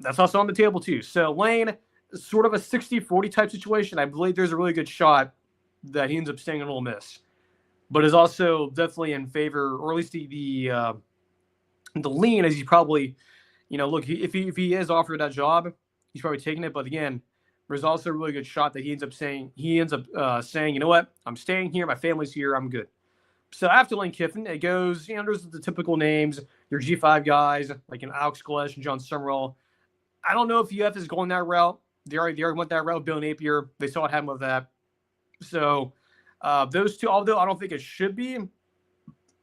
that's also on the table, too. So Lane, sort of a 60-40 type situation. I believe there's a really good shot that he ends up staying in Ole Miss, but is also definitely in favor, or at least the lean is he probably, look, if he is offered that job, he's probably taking it. But again, there's also a really good shot that he ends up saying, you know what, I'm staying here, my family's here, I'm good. So after Lane Kiffin, it goes, there's the typical names, your G5 guys like Alex Glesh and John Summerall. I don't know if UF is going that route. They already went that route with Billy Napier. They saw what happened with that. So those two, although I don't think it should be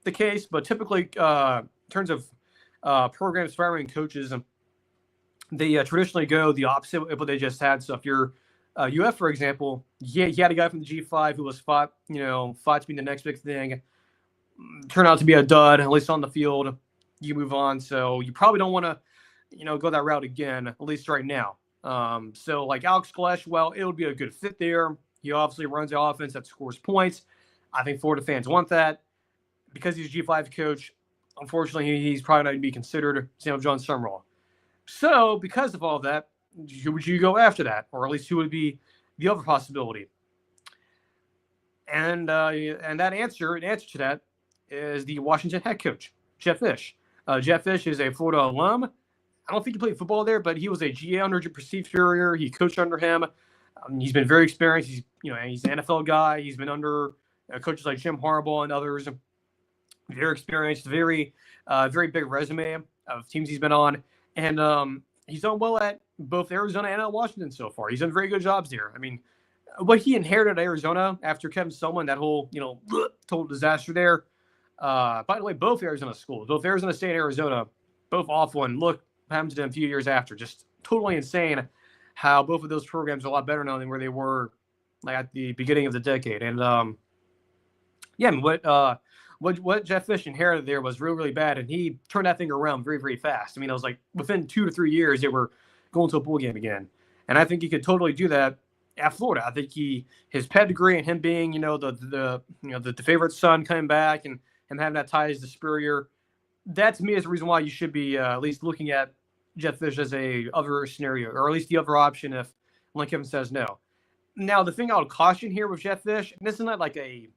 the case, but typically in terms of programs firing coaches, they traditionally go the opposite of what they just had. So if you're UF, for example, you had a guy from the G5 who was fought to be the next big thing, turned out to be a dud, at least on the field. You move on. So you probably don't want to, go that route again, at least right now. So like Alex Glesh, well, it would be a good fit there. He obviously runs the offense that scores points. I think Florida fans want that. Because he's a G5 coach, unfortunately, he's probably not going to be considered. Same with John Summerall. So because of all that, who would you go after that? Or at least who would be the other possibility? And that answer to that is the Washington head coach, Jeff Fish. Jeff Fish is a Florida alum. I don't think he played football there, but he was a GA under Steve Furrier. He coached under him. He's been very experienced. He's an NFL guy. He's been under coaches like Jim Harbaugh and others. Very experienced, very big resume of teams he's been on, and he's done well at both Arizona and at Washington so far. He's done very good jobs there. I mean, what he inherited at Arizona after Kevin Sumlin, that whole total disaster there. By the way, both Arizona schools, both Arizona State and Arizona, both awful. And look what happened to them a few years after. Just totally insane how both of those programs are a lot better now than where they were like at the beginning of the decade. And what Jeff Fish inherited there was really, really bad, and he turned that thing around very, very fast. I mean, it was like within 2 to 3 years they were going to a bowl game again, and I think he could totally do that at Florida. I think his pedigree and him being the favorite son coming back and him having that ties to Spurrier, that to me is the reason why you should be at least looking at Jeff Fish as a other scenario, or at least the other option if Lane Kiffin says no. Now, the thing I would caution here with Jeff Fish, and this is not like a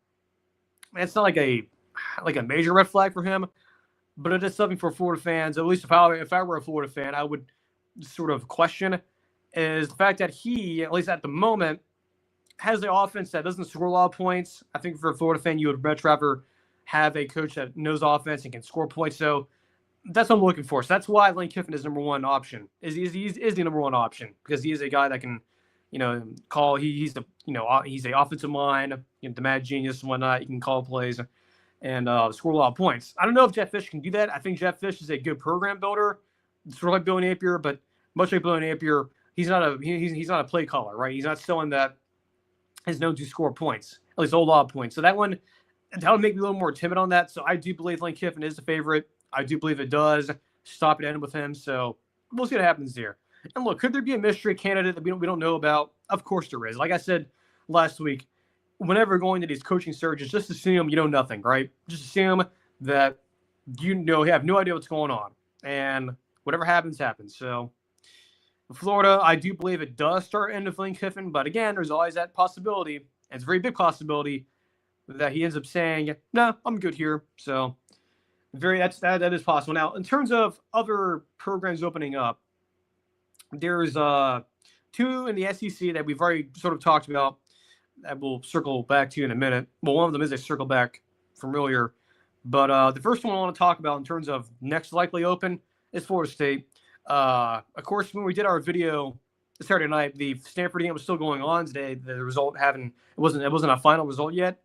major red flag for him, but it is something for Florida fans. At least if I were a Florida fan, I would sort of question, is the fact that he, at least at the moment, has the offense that doesn't score a lot of points. I think for a Florida fan, you would much rather have a coach that knows offense and can score points. So that's what I'm looking for. So that's why Lane Kiffin is number one option. Is the number one option, because he is a guy that can, call. He's a offensive mind, the mad genius and whatnot. He can call plays and score a lot of points. I don't know if Jeff Fish can do that. I think Jeff Fish is a good program builder, sort of like Billy Napier, but much like Billy Napier, he's not a play caller, right? He's not someone that is known to score points, at least a lot of points. So that would make me a little more timid on that. So I do believe Lane Kiffin is the favorite. I do believe it does stop and end with him. So we'll see what happens there. And look, could there be a mystery candidate that we don't know about? Of course there is. Like I said last week, whenever going to these coaching searches, just assume you know nothing, right? Just assume that you have no idea what's going on, and whatever happens, happens. So Florida, I do believe it does start end of Lane Kiffin, but again, there's always that possibility, and it's a very big possibility that he ends up saying, "No, I'm good here." So that is possible. Now, in terms of other programs opening up, there's 2 in the SEC that we've already sort of talked about that we'll circle back to in a minute. Well, one of them is a circle back from earlier. But the first one I want to talk about in terms of next likely open is Florida State. Of course, when we did our video Saturday night, the Stanford game was still going on today. The result it wasn't a final result yet.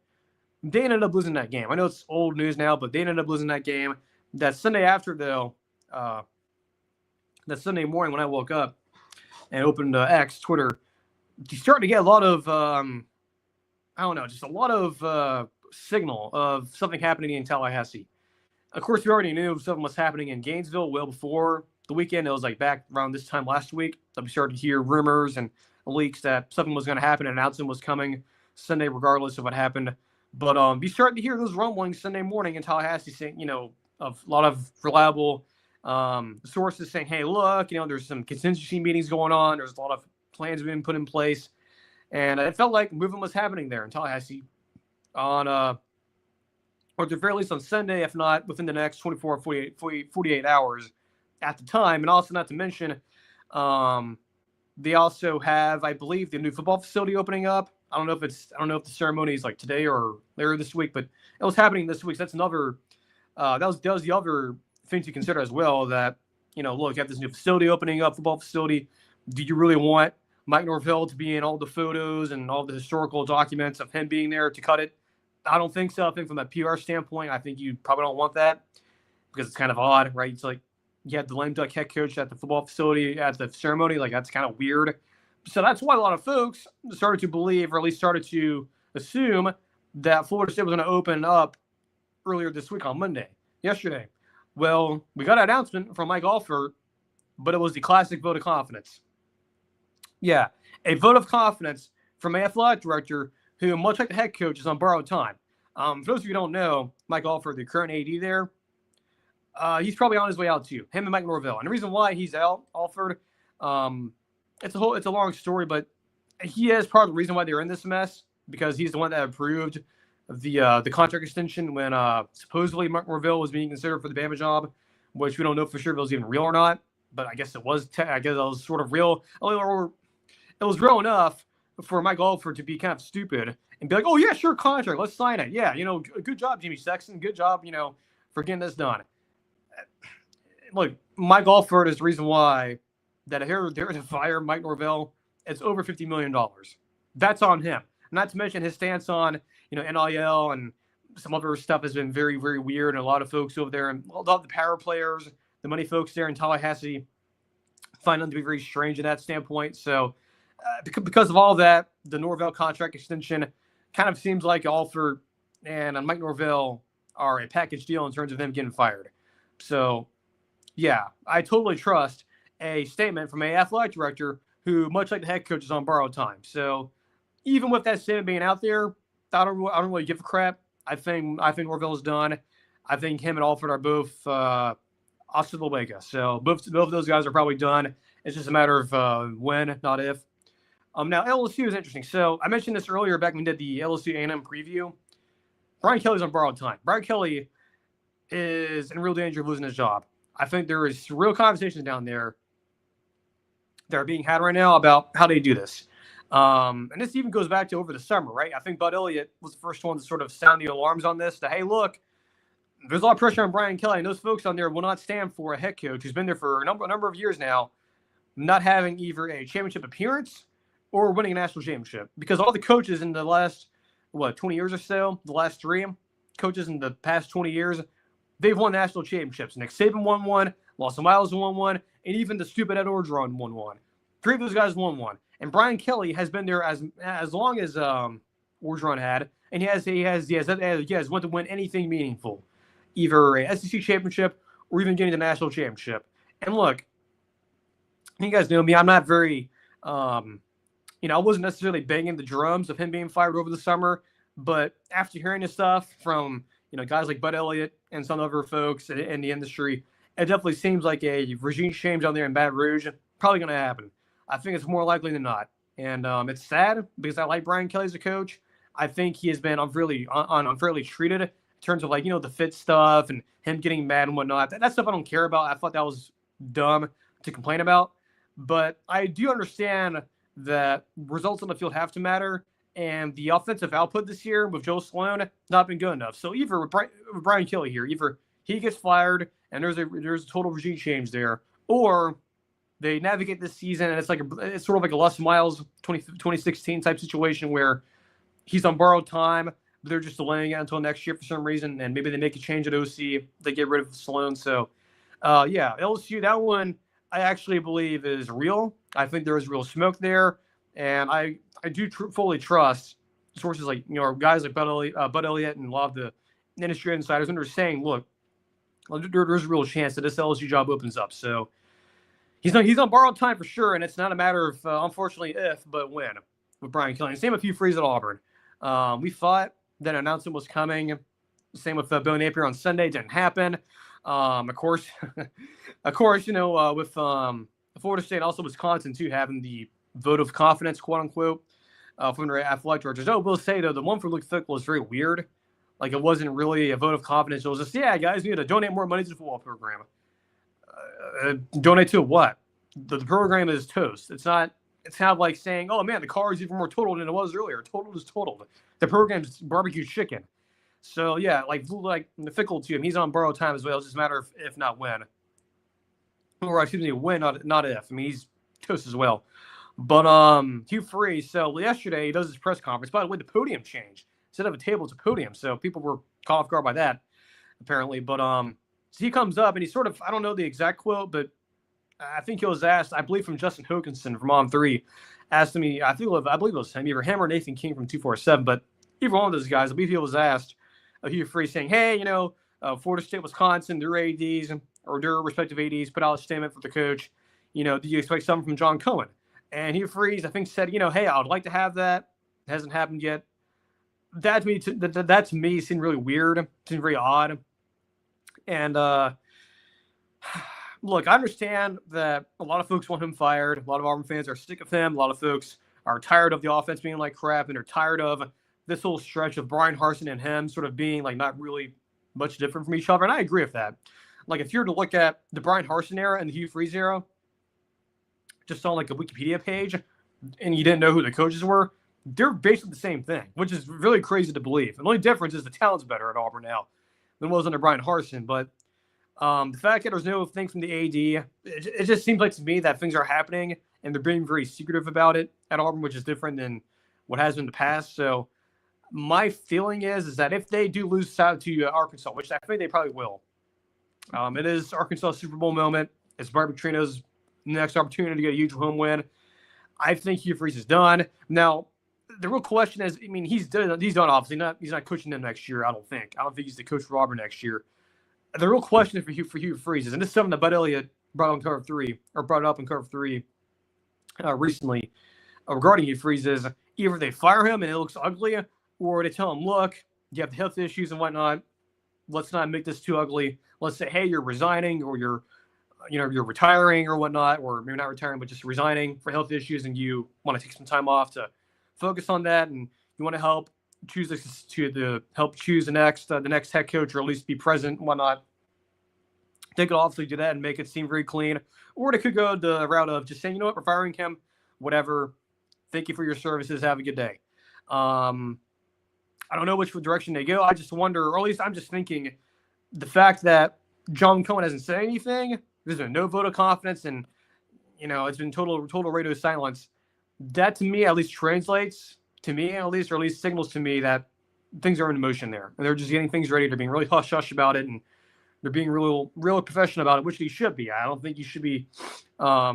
They ended up losing that game. I know it's old news now, but they ended up losing that game. That Sunday after, though, that Sunday morning when I woke up and opened X, Twitter, you start to get a lot of just a lot of signal of something happening in Tallahassee. Of course, we already knew something was happening in Gainesville well before the weekend. It was like back around this time last week that we started to hear rumors and leaks that something was going to happen, an announcement was coming Sunday regardless of what happened. But we started to hear those rumblings Sunday morning in Tallahassee saying, of a lot of reliable sources saying, hey, look, there's some contingency meetings going on. There's a lot of plans being put in place. And it felt like movement was happening there in Tallahassee on, or at the very least on Sunday, if not within the next 24 or 48 hours at the time. And also not to mention, they also have, I believe, the new football facility opening up. I don't know if the ceremony is like today or later this week, but it was happening this week. So that's another, that was the other thing to consider as well, that, look, you have this new facility opening up, football facility. Do you really want Mike Norvell to be in all the photos and all the historical documents of him being there to cut it? I don't think so. I think from a PR standpoint, I think you probably don't want that because it's kind of odd, right? It's like you had the lame duck head coach at the football facility at the ceremony. Like, that's kind of weird. So that's why a lot of folks started to believe, or at least started to assume, that Florida State was going to open up earlier this week on yesterday. Well, we got an announcement from Mike Alford, but it was the classic vote of confidence. Yeah, a vote of confidence from an athletic director who, much like the head coach, is on borrowed time. For those of you who don't know, Mike Alford, the current AD there, he's probably on his way out too. Him and Mike Norvell. And the reason why he's out, Alford, it's a long story, but he is part of the reason why they're in this mess, because he's the one that approved the contract extension when supposedly Mike Norvell was being considered for the Bama job, which we don't know for sure if it was even real or not. But I guess it was. I guess it was sort of real. It was real enough for Mike Alford to be kind of stupid and be like, oh, yeah, sure, contract. Let's sign it. Yeah, good job, Jimmy Sexton. Good job, for getting this done. Look, Mike Alford is the reason why that they're to fire Mike Norvell. It's over $50 million. That's on him. Not to mention his stance on, NIL and some other stuff has been very, very weird. And a lot of folks over there, and a lot of the power players, the money folks there in Tallahassee, find them to be very strange in that standpoint. So because of all that, the Norvell contract extension kind of seems like Alford and Mike Norvell are a package deal in terms of them getting fired. So, yeah, I totally trust a statement from an athletic director who, much like the head coach, is on borrowed time. So, even with that statement being out there, I don't really give a crap. I think Norvell is done. I think him and Alford are both hasta la vega. So both of those guys are probably done. It's just a matter of when, not if. Now LSU is interesting. So I mentioned this earlier back when we did the LSU A&M preview. Brian Kelly's on borrowed time. Brian Kelly is in real danger of losing his job. I think there is real conversations down there that are being had right now about how they do this. And this even goes back to over the summer, right? I think Bud Elliott was the first one to sort of sound the alarms on this. Hey, look, there's a lot of pressure on Brian Kelly, and those folks on there will not stand for a head coach who's been there for a number of years now, not having either a championship appearance or winning a national championship. Because all the coaches in the last, 20 years or so, the last three coaches in the past 20 years, they've won national championships. Nick Saban won one, Lawson Miles won one, and even the stupid Ed Orgeron won one. Three of those guys won one. And Brian Kelly has been there as long as Orgeron had, and he has went to win anything meaningful, either a SEC championship or even getting the national championship. And look, you guys know me, I'm not very, I wasn't necessarily banging the drums of him being fired over the summer, but after hearing this stuff from, guys like Bud Elliott and some other folks in the industry, it definitely seems like a regime change down there in Baton Rouge probably going to happen. I think it's more likely than not. And it's sad because I like Brian Kelly as a coach. I think he has been unfairly treated in terms of the fit stuff and him getting mad and whatnot. That stuff I don't care about. I thought that was dumb to complain about. But I do understand that results on the field have to matter. And the offensive output this year with Joe Sloan not been good enough. So either with Brian Kelly here, either he gets fired and there's a total regime change there, or they navigate this season and it's sort of like a Les Miles 2016 type situation where he's on borrowed time, but they're just delaying it until next year for some reason, and maybe they make a change at OC, they get rid of Sloan. So, LSU, that one I actually believe is real. I think there is real smoke there, and I do fully trust sources like guys like Bud Elliott and a lot of the industry insiders, and they're saying, look, there's a real chance that this LSU job opens up. So. He's on borrowed time for sure, and it's not a matter of, unfortunately, if, but when with Brian Kelly. Same with Hugh Freeze at Auburn. We thought that an announcement was coming. Same with Billy Napier on Sunday. Didn't happen. Of course, with Florida State, also Wisconsin, too, having the vote of confidence, quote-unquote, from their athletic directors. I will say, though, the one for Luke Fickell was very weird. Like, it wasn't really a vote of confidence. It was just, guys, we need to donate more money to the football program. Donate to what? The program is toast. It's kind of like saying, oh man, the car is even more totaled than it was earlier. Totaled is totaled. The program's barbecue chicken. So yeah, like the Fickell to him, he's on borrowed time as well. It's just a matter of if, not when. Or excuse me, when, not if. I mean, he's toast as well. But Hugh Freeze, so yesterday he does his press conference. By the way, the podium changed. Instead of a table, it's a podium. So people were caught off guard by that, apparently. But so he comes up and he sort of, I don't know the exact quote, but I think he was asked, I believe from Justin Hokanson from On3, asked me, I believe it was him, either him or Nathan King from 247, but either one of those guys, I believe he was asked, Hugh Freeze saying, hey, Florida State, Wisconsin, their ADs or their respective ADs put out a statement for the coach. Do you expect something from John Cohen? And Hugh Freeze, I think, said, hey, I would like to have that. It hasn't happened yet. That to me seemed really weird, seemed very odd. And look, I understand that a lot of folks want him fired. A lot of Auburn fans are sick of him. A lot of folks are tired of the offense being like crap, and they're tired of this whole stretch of Brian Harsin and him sort of being like not really much different from each other. And I agree with that. Like if you were to look at the Brian Harsin era and the Hugh Freeze era, just on like a Wikipedia page, and you didn't know who the coaches were, they're basically the same thing, which is really crazy to believe. And the only difference is the talent's better at Auburn now than it was under Brian Harsin. But the fact that there's no thing from the AD, it just seems like to me that things are happening and they're being very secretive about it at Auburn, which is different than what has been in the past. So my feeling is that if they do lose out to Arkansas, which I think they probably will, it is Arkansas Super Bowl moment. It's Barbie Trino's next opportunity to get a huge home win. I think Hugh Freeze is done. Now, the real question is, I mean, he's done obviously. He's not coaching them next year, I don't think. I don't think he's the coach for Auburn next year. The real question for Hugh Freeze is, and this is something that Bud Elliott brought up in Cover 3 recently regarding Hugh Freeze, is either they fire him and it looks ugly, or they tell him, look, you have health issues and whatnot. Let's not make this too ugly. Let's say, hey, you're resigning, or you're retiring or whatnot, or maybe not retiring, but just resigning for health issues, and you want to take some time off to focus on that, and you want to help choose the next head coach, or at least be present and whatnot. They could obviously do that and make it seem very clean, or they could go the route of just saying, you know what, we're firing him, whatever. Thank you for your services. Have a good day. I don't know which direction they go. I just wonder, or at least I'm just thinking, the fact that John Cohen hasn't said anything, there's been no vote of confidence, and it's been total radio silence. That to me at least translates to me, or at least signals to me that things are in motion there, and they're just getting things ready. They're being really hush hush about it, and they're being real professional about it, which they should be. I don't think you should be. I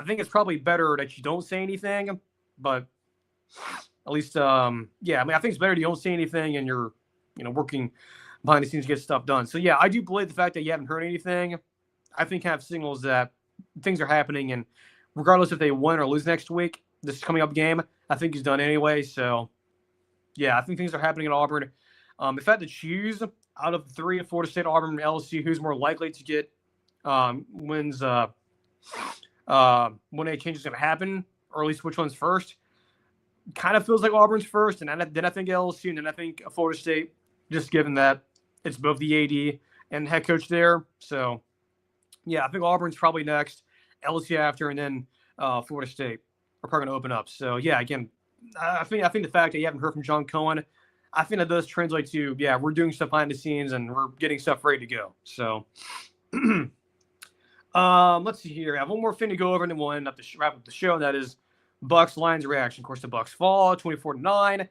think it's probably better that you don't say anything, but at least, I mean, I think it's better that you don't say anything and you're, working behind the scenes to get stuff done. So yeah, I do believe the fact that you haven't heard anything, I think kind of signals that things are happening, and regardless if they win or lose next week, this coming up game, I think he's done anyway. So yeah, I think things are happening at Auburn. If I had to choose out of the three, Florida State, Auburn, and LSU, who's more likely to get wins when a change is going to happen, or at least which one's first, kind of feels like Auburn's first, and then I think LSU, and then I think Florida State, just given that it's both the AD and head coach there. So yeah, I think Auburn's probably next, LSU after, and then Florida State are probably going to open up. So yeah, again, I think the fact that you haven't heard from John Cohen, I think that does translate to, yeah, we're doing stuff behind the scenes and we're getting stuff ready to go. So let's see here. I have one more thing to go over, and then we'll end up to wrap up the show, and that is Bucs Lions reaction. Of course, the Bucs fall 24-9.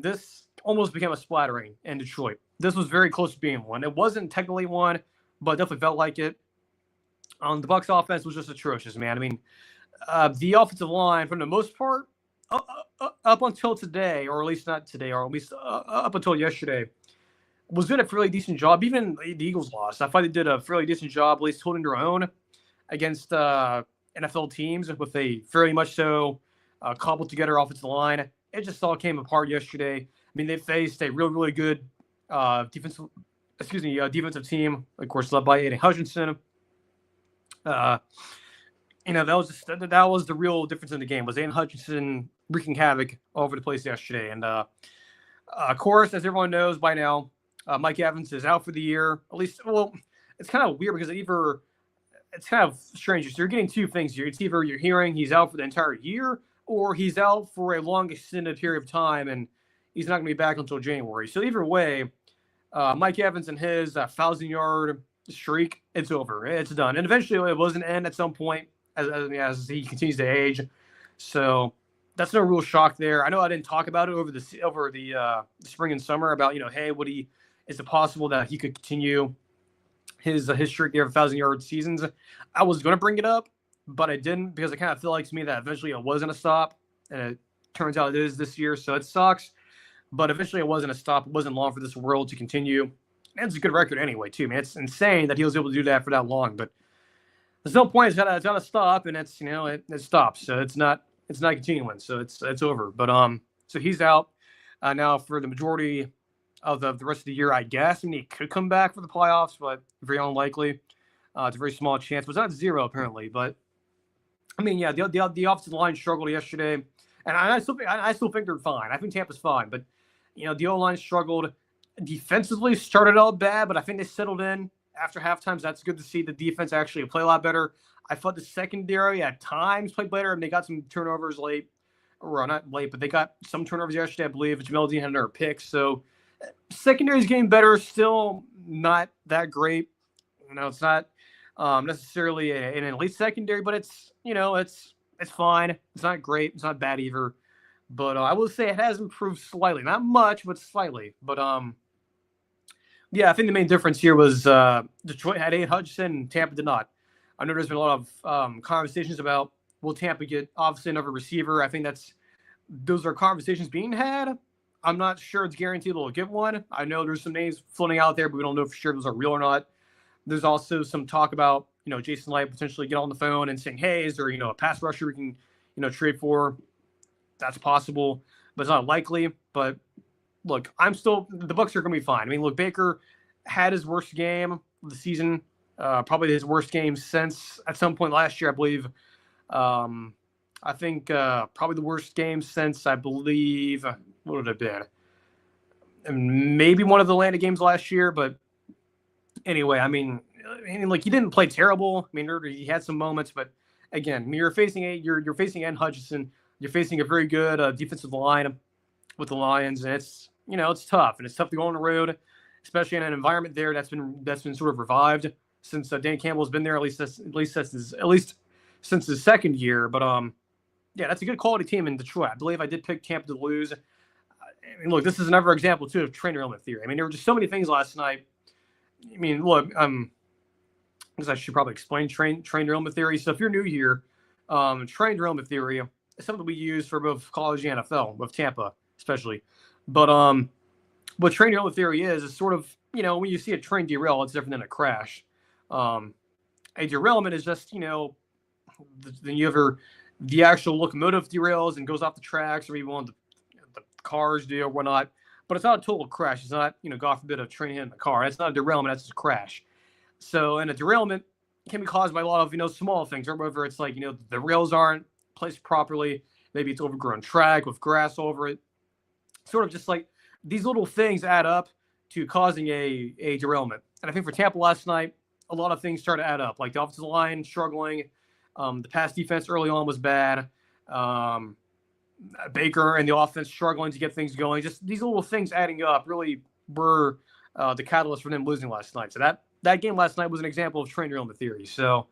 This almost became a splattering in Detroit. This was very close to being one. It wasn't technically one, but definitely felt like it. The Bucs offense was just atrocious, man. I mean, the offensive line, for the most part, up until today, or at least not today, or at least up until yesterday, was doing a fairly decent job. Even the Eagles lost. I thought they did a fairly decent job, at least holding their own against NFL teams with a fairly much so cobbled together offensive line. It just all came apart yesterday. I mean, they faced a really good defensive team, of course, led by Aiden Hutchinson. That was the real difference in the game, was Aiden Hutchinson wreaking havoc all over the place yesterday. And of course, as everyone knows by now, Mike Evans is out for the year. At least, well, it's kind of weird because it's kind of strange. So you're getting two things here. It's either you're hearing he's out for the entire year, or he's out for a long extended period of time and he's not going to be back until January. So either way, Mike Evans and his 1,000-yard streak, it's over. It's done. And eventually it was an end at some point as he continues to age. So that's no real shock there. I know I didn't talk about it over the spring and summer about, hey, is it possible that he could continue his streak there of 1,000-yard seasons? I was going to bring it up, but I didn't, because I kind of feel like to me that eventually it was going to stop, and it turns out it is this year, so it sucks. But eventually it wasn't a stop. It wasn't long for this world to continue. And it's a good record anyway, too, man. It's insane that he was able to do that for that long, but there's no point. It's got to stop, and it's it stops, so it's not continuing, so it's over. But so he's out now for the majority of the rest of the year, I guess. I mean, he could come back for the playoffs, but very unlikely. It's a very small chance, but it's not zero apparently. But I mean, yeah, the offensive line struggled yesterday, and I still think they're fine. I think Tampa's fine, but the O line struggled defensively. Started out bad, but I think they settled in after halftime. So that's good to see the defense actually play a lot better. I thought the secondary at times played better, and they got some turnovers late. Or not late, but they got some turnovers yesterday, I believe. Jamel Dean had another pick. So secondary's getting better. Still not that great. It's not necessarily an elite secondary, but it's fine. It's not great. It's not bad either. But I will say it has improved slightly. Not much, but slightly. But yeah, I think the main difference here was Detroit had Aiden Hutchinson and Tampa did not. I know there's been a lot of conversations about will Tampa get obviously another receiver. I think those are conversations being had. I'm not sure it's guaranteed they'll get one. I know there's some names floating out there, but we don't know for sure if those are real or not. There's also some talk about, Jason Light potentially get on the phone and saying, hey, is there, a pass rusher we can, trade for? That's possible, but it's not likely. But look, the Bucs are going to be fine. I mean, look, Baker had his worst game of the season, probably his worst game since at some point last year, I believe. I think probably the worst game since, I believe, what would it have been? And maybe one of the Atlanta games last year, but anyway, I mean, like he didn't play terrible. I mean, he had some moments, but again, you're facing Aiden Hutchinson. You're facing a very good defensive line with the Lions, and it's tough, and it's tough to go on the road, especially in an environment there that's been sort of revived since Dan Campbell's been there, at least since his second year. But yeah, that's a good quality team in Detroit. I believe I did pick Tampa to lose. I mean, look, this is another example too of train derailment theory. I mean, there were just so many things last night. I mean, look, because I should probably explain train derailment theory. So if you're new here, train derailment theory is something we use for both college and NFL, with Tampa especially. But what train derailment theory is sort of, when you see a train derail, it's different than a crash. A derailment is just, then you ever the actual locomotive derails and goes off the tracks, or even one of the cars do or whatnot. But it's not a total crash. It's not, God forbid, a train hitting a car. That's not a derailment. That's just a crash. So, and a derailment can be caused by a lot of, small things. Or whether it's like, the rails aren't placed properly. Maybe it's overgrown track with grass over it. Sort of just like these little things add up to causing a derailment. And I think for Tampa last night, a lot of things started to add up. Like the offensive line struggling. The pass defense early on was bad. Baker and the offense struggling to get things going. Just these little things adding up really were the catalyst for them losing last night. So that game last night was an example of train derailment theory. So,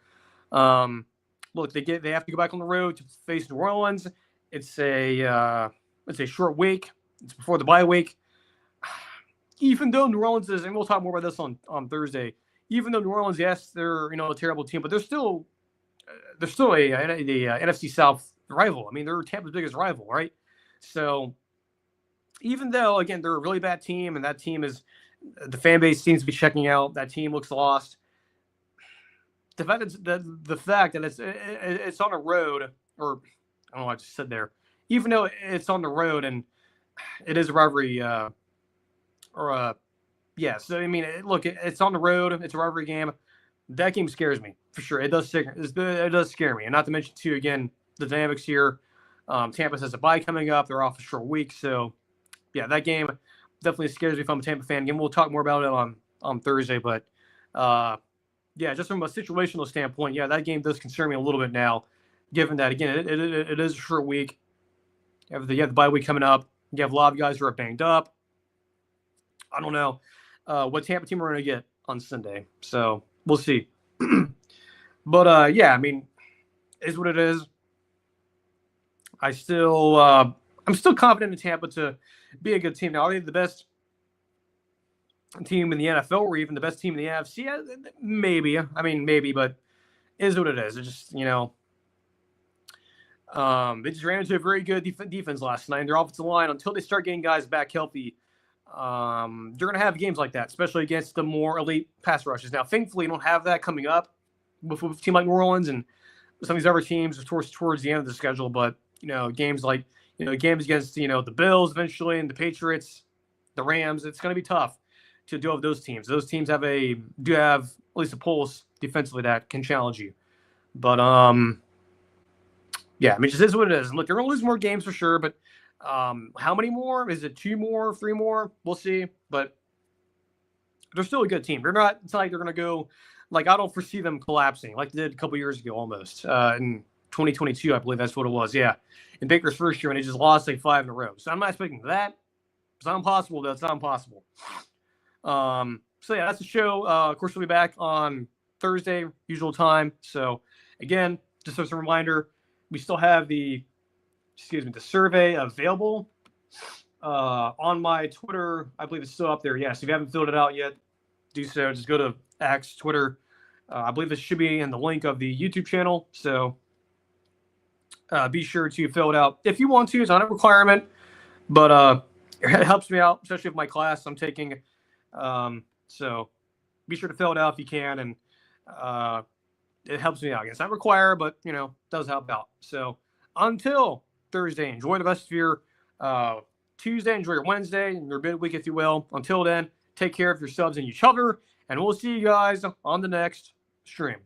look, they have to go back on the road to face New Orleans. It's a short week. It's before the bye week. Even though New Orleans is, and we'll talk more about this on Thursday. Even though New Orleans, yes, they're a terrible team, but they're still a NFC South rival. I mean, they're Tampa's biggest rival, right? So even though, again, they're a really bad team, and that team is the fan base seems to be checking out. That team looks lost. The fact that it's on a road, or I don't know what I just said there. Even though it's on the road and it is a rivalry, yeah. So I mean, look, it's on the road. It's a rivalry game. That game scares me for sure. It does scare me, and not to mention too, again, the dynamics here. Tampa has a bye coming up. They're off a short week, so yeah, that game definitely scares me if I'm a Tampa fan. Again, we'll talk more about it on Thursday, but yeah, just from a situational standpoint, yeah, that game does concern me a little bit now, given that again it is a short week. You have the bye week coming up. You have a lot of guys who are banged up. I don't know what Tampa team we're going to get on Sunday, so we'll see. But yeah, I mean, it is what it is. I'm still confident in Tampa to be a good team. Now, are they the best team in the NFL or even the best team in the NFC? Maybe. I mean, maybe, but it is what it is. It just, they just ran into a very good defense last night. Their offensive line, until they start getting guys back healthy, they're going to have games like that, especially against the more elite pass rushes. Now, thankfully, you don't have that coming up with a team like New Orleans and some of these other teams towards the end of the schedule. But, games like, games against, the Bills eventually and the Patriots, the Rams, it's going to be tough to deal with those teams. Those teams do have at least a pulse defensively that can challenge you. But, yeah, I mean, it just is what it is. And look, they're going to lose more games for sure, but how many more? Is it 2 more, 3 more? We'll see. But they're still a good team. They're not. It's not like they're going to go. Like, I don't foresee them collapsing like they did a couple years ago, almost in 2022, I believe that's what it was. Yeah, in Baker's first year, and they just lost like 5 in a row. So I'm not expecting that. It's not impossible, though. It's not impossible. So yeah, that's the show. Of course, we'll be back on Thursday, usual time. So again, just as a reminder, we still have the survey available on my Twitter. I believe it's still up there. Yes, if you haven't filled it out yet, do so. Just go to X, Twitter. I believe this should be in the link of the YouTube channel. So be sure to fill it out if you want to. It's not a requirement, but it helps me out, especially with my class I'm taking. So be sure to fill it out if you can, and it helps me out. It's not required, but does help out. So until Thursday, enjoy the rest of your Tuesday, enjoy your Wednesday, and your midweek, if you will. Until then, take care of yourselves and each other, and we'll see you guys on the next stream.